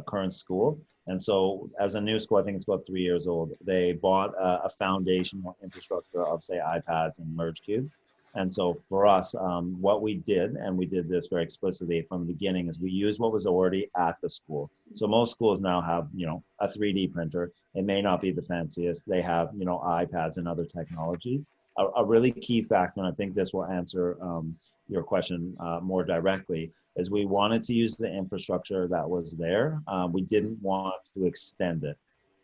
current school. And so as a new school, I think it's about 3 years old, they bought a foundational infrastructure of, say, iPads and merge cubes. And so for us, what we did, and we did this very explicitly from the beginning, is we used what was already at the school. So most schools now have, a 3D printer. It may not be the fanciest. They have, iPads and other technology. A really key factor, and I think this will answer your question more directly, is we wanted to use the infrastructure that was there. We didn't want to extend it.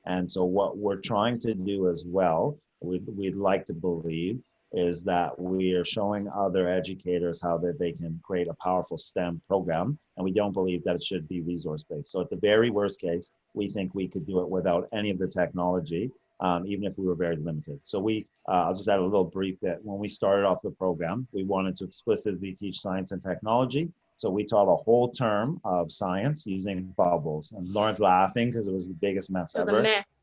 And so what we're trying to do as well, we'd like to believe, is that we are showing other educators how that they can create a powerful STEM program, and we don't believe that it should be resource-based. So at the very worst case, we think we could do it without any of the technology, even if we were very limited. So I'll just add a little brief bit. When we started off the program, we wanted to explicitly teach science and technology. So we taught a whole term of science using bubbles. And Lauren's laughing because it was the biggest mess ever. It was a mess.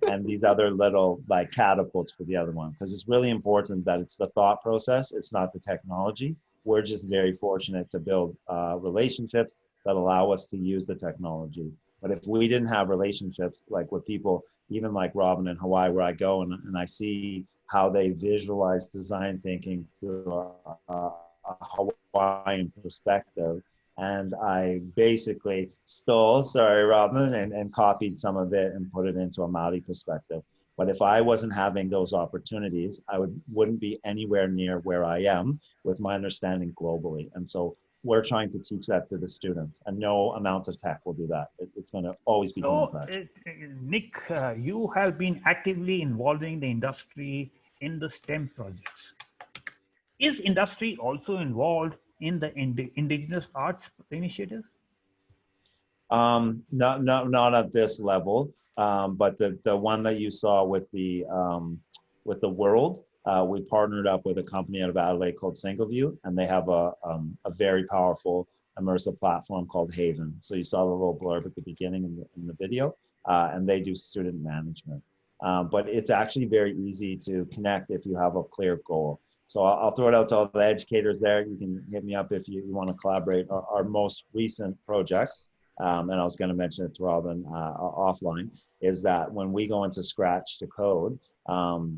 And these other little like catapults for the other one, because it's really important that it's the thought process, it's not the technology. We're just very fortunate to build relationships that allow us to use the technology. But if we didn't have relationships like with people, even like Robyn in Hawaii, where I go and I see how they visualize design thinking through a Hawaiian perspective, and I basically stole, sorry, Robyn, and copied some of it and put it into a Maori perspective. But if I wasn't having those opportunities, I wouldn't be anywhere near where I am with my understanding globally. And so we're trying to teach that to the students, and no amount of tech will do that. It's going to always be so, coming Nick, you have been actively involving the industry in the STEM projects. Is industry also involved in the Indigenous arts initiatives? Not at this level, but the one that you saw with the World, we partnered up with a company out of Adelaide called Singleview, and they have a very powerful immersive platform called Haven. So you saw the little blurb at the beginning in the video, and they do student management. But it's actually very easy to connect if you have a clear goal. So I'll throw it out to all the educators there. You can hit me up if you want to collaborate. Our most recent project, and I was going to mention it to Robyn offline, is that when we go into Scratch to code,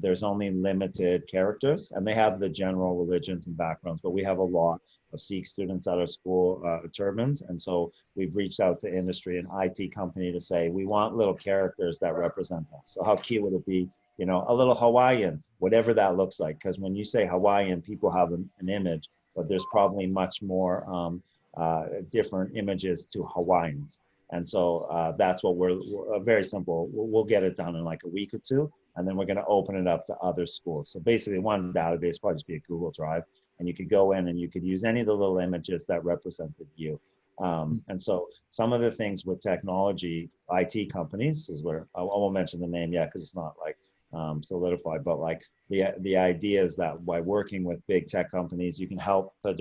there's only limited characters, and they have the general religions and backgrounds, but we have a lot of Sikh students at our school, turbans, and so we've reached out to industry and IT company to say, we want little characters that represent us. So how cute would it be, you know, a little Hawaiian, whatever that looks like, because when you say Hawaiian, people have an image, but there's probably much more different images to Hawaiians. And so that's what we're very simple. We'll get it done in like a week or two, and then we're going to open it up to other schools. So basically one database, probably just be a Google Drive, and you could go in and you could use any of the little images that represented you. And so some of the things with technology, IT companies is where I won't mention the name yet because it's not like solidified, but like the idea is that by working with big tech companies, you can help to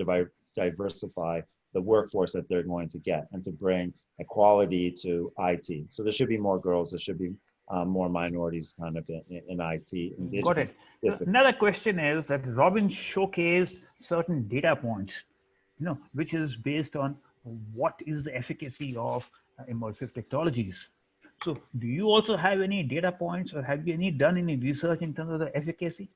diversify the workforce that they're going to get and to bring equality to IT. So there should be more girls, there should be more minorities kind of in IT. Got it. Another question is that Robyn showcased certain data points, you know, which is based on what is the efficacy of immersive technologies. So do you also have any data points, or have you done any research in terms of the efficacy?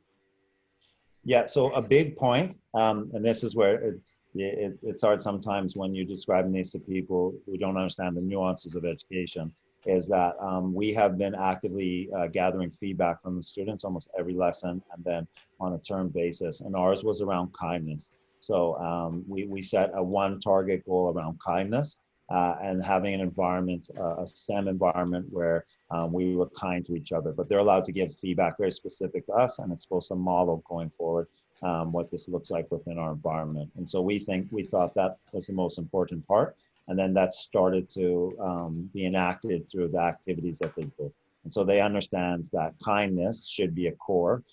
Yeah, so a big point, and this is where it's hard sometimes when you're describing these to people who don't understand the nuances of education, is that we have been actively gathering feedback from the students almost every lesson and then on a term basis, and ours was around kindness. So we set a one target goal around kindness and having an environment, a STEM environment where we were kind to each other, but they're allowed to give feedback very specific to us, and it's supposed to model going forward what this looks like within our environment. And so we thought that was the most important part. And then that started to be enacted through the activities that they do. And so they understand that kindness should be a core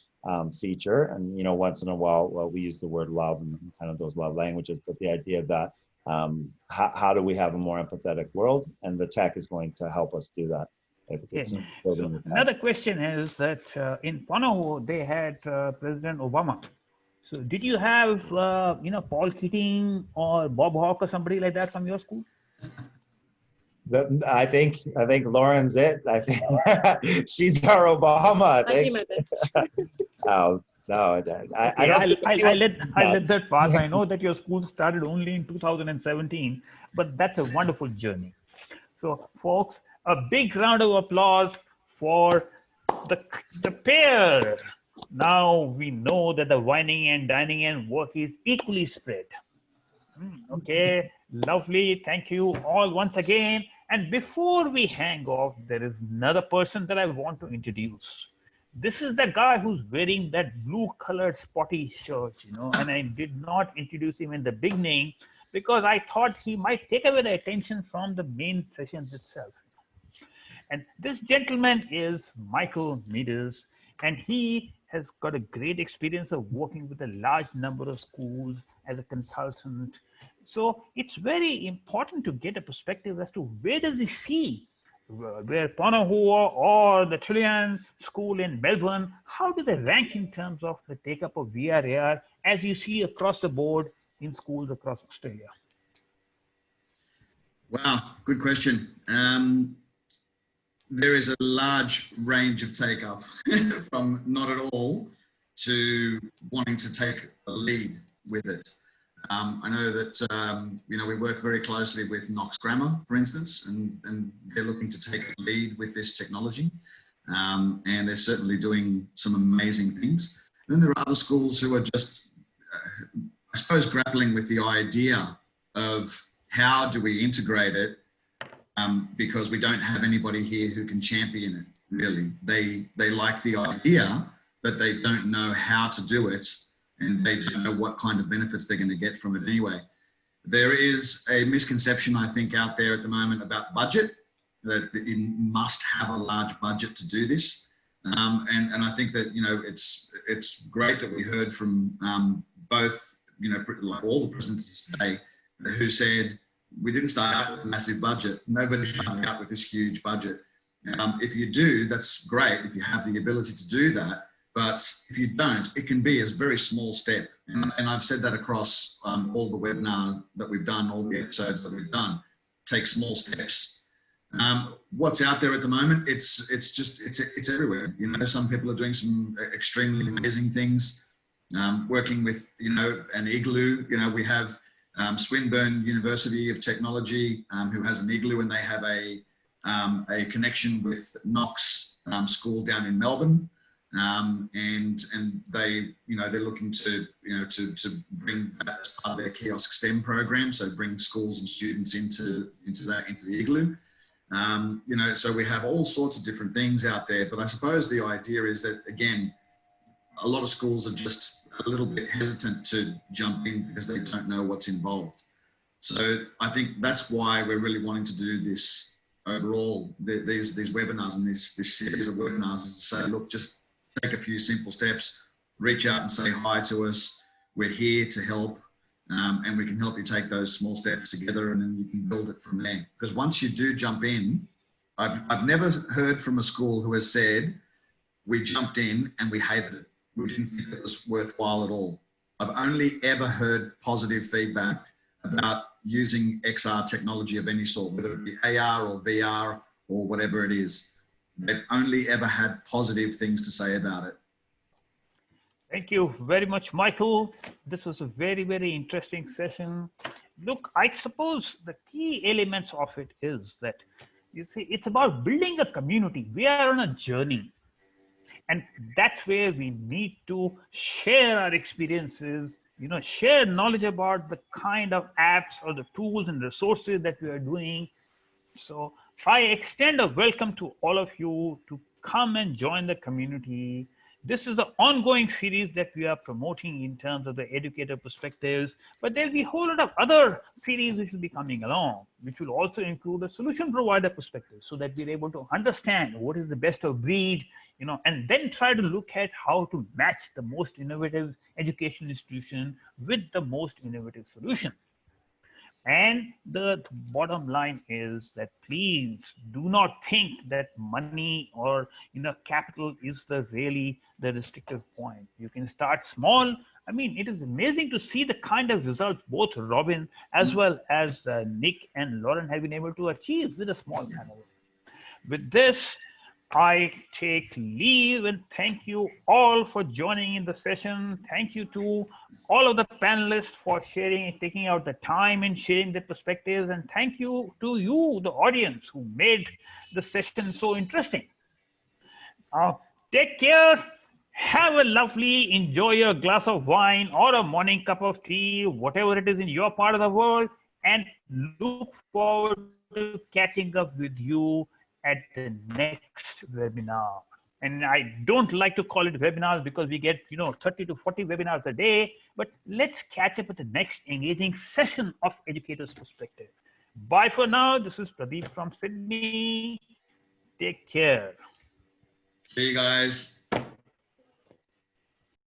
feature. And, you know, once in a while, we use the word love and kind of those love languages, but the idea that how do we have a more empathetic world? And the tech is going to help us do that. So another question is that in Ponahou, they had President Obama. So did you have, you know, Paul Keating or Bob Hawke or somebody like that from your school? I think Lauren's it. I think she's our Obama. I think. I do my best. Oh no, I let that pass. I know that your school started only in 2017, but that's a wonderful journey. So, folks, a big round of applause for the pair. Now we know that the whining and dining and work is equally spread. Okay, lovely. Thank you all once again. And before we hang off, there is another person that I want to introduce. This is the guy who's wearing that blue colored spotty shirt, and I did not introduce him in the beginning because I thought he might take away the attention from the main sessions itself. And this gentleman is Michael Meadows, and he has got a great experience of working with a large number of schools as a consultant. So it's very important to get a perspective as to where does he see where Ponahou or the Tulliallan School in Melbourne, how do they rank in terms of the take-up of VR/AR as you see across the board in schools across Australia? Wow, good question. There is a large range of take-up from not at all to wanting to take a lead with it. I know that, we work very closely with Knox Grammar, for instance, and they're looking to take a lead with this technology. And they're certainly doing some amazing things. Then there are other schools who are just, I suppose, grappling with the idea of how do we integrate it, because we don't have anybody here who can champion it, really. They like the idea, but they don't know how to do it, and they don't know what kind of benefits they're going to get from it anyway. There is a misconception, I think, out there at the moment about budget, that you must have a large budget to do this. And I think that, it's great that we heard from both, like all the presenters today, who said, we didn't start out with a massive budget. Nobody started out with this huge budget. If you do, that's great if you have the ability to do that. But if you don't, it can be a very small step. And I've said that across all the webinars that we've done, all the episodes that we've done. Take small steps. What's out there at the moment? It's everywhere. Some people are doing some extremely amazing things. Working with an igloo. We have Swinburne University of Technology, who has an igloo, and they have a connection with Knox School down in Melbourne. And they, they're looking to bring that as part of their kiosk STEM program. So bring schools and students into the igloo. So we have all sorts of different things out there, but I suppose the idea is that, again, a lot of schools are just a little bit hesitant to jump in because they don't know what's involved. So I think that's why we're really wanting to do this overall, these webinars and this series of webinars, is to say, look, just take a few simple steps, reach out and say hi to us. We're here to help, and we can help you take those small steps together, and then you can build it from there. Because once you do jump in, I've never heard from a school who has said, we jumped in and we hated it. We didn't think it was worthwhile at all. I've only ever heard positive feedback about using XR technology of any sort, whether it be AR or VR or whatever it is. They've only ever had positive things to say about it. Thank you very much, Michael. This was a very, very interesting session. Look, I suppose the key elements of it is that, you see, it's about building a community. We are on a journey. And that's where we need to share our experiences, share knowledge about the kind of apps or the tools and resources that we are doing. So I extend a welcome to all of you to come and join the community. This is an ongoing series that we are promoting in terms of the educator perspectives, but there'll be a whole lot of other series which will be coming along, which will also include a solution provider perspective, so that we're able to understand what is the best of breed, and then try to look at how to match the most innovative education institution with the most innovative solution. And the bottom line is that please do not think that money or capital is really the restrictive point. You can start small. I mean, it is amazing to see the kind of results both Robyn as well as Nick and Lauren have been able to achieve with a small panel. With this, I take leave and thank you all for joining in the session. Thank you to all of the panelists for sharing and taking out the time and sharing their perspectives. And thank you to you, the audience, who made the session so interesting. Take care. Have a lovely, enjoy your glass of wine or a morning cup of tea, whatever it is in your part of the world, and look forward to catching up with you at the next webinar. And I don't like to call it webinars because we get 30 to 40 webinars a day, but let's catch up at the next engaging session of Educator's Perspective. Bye for now. This is Pradeep from Sydney. Take care. See you guys.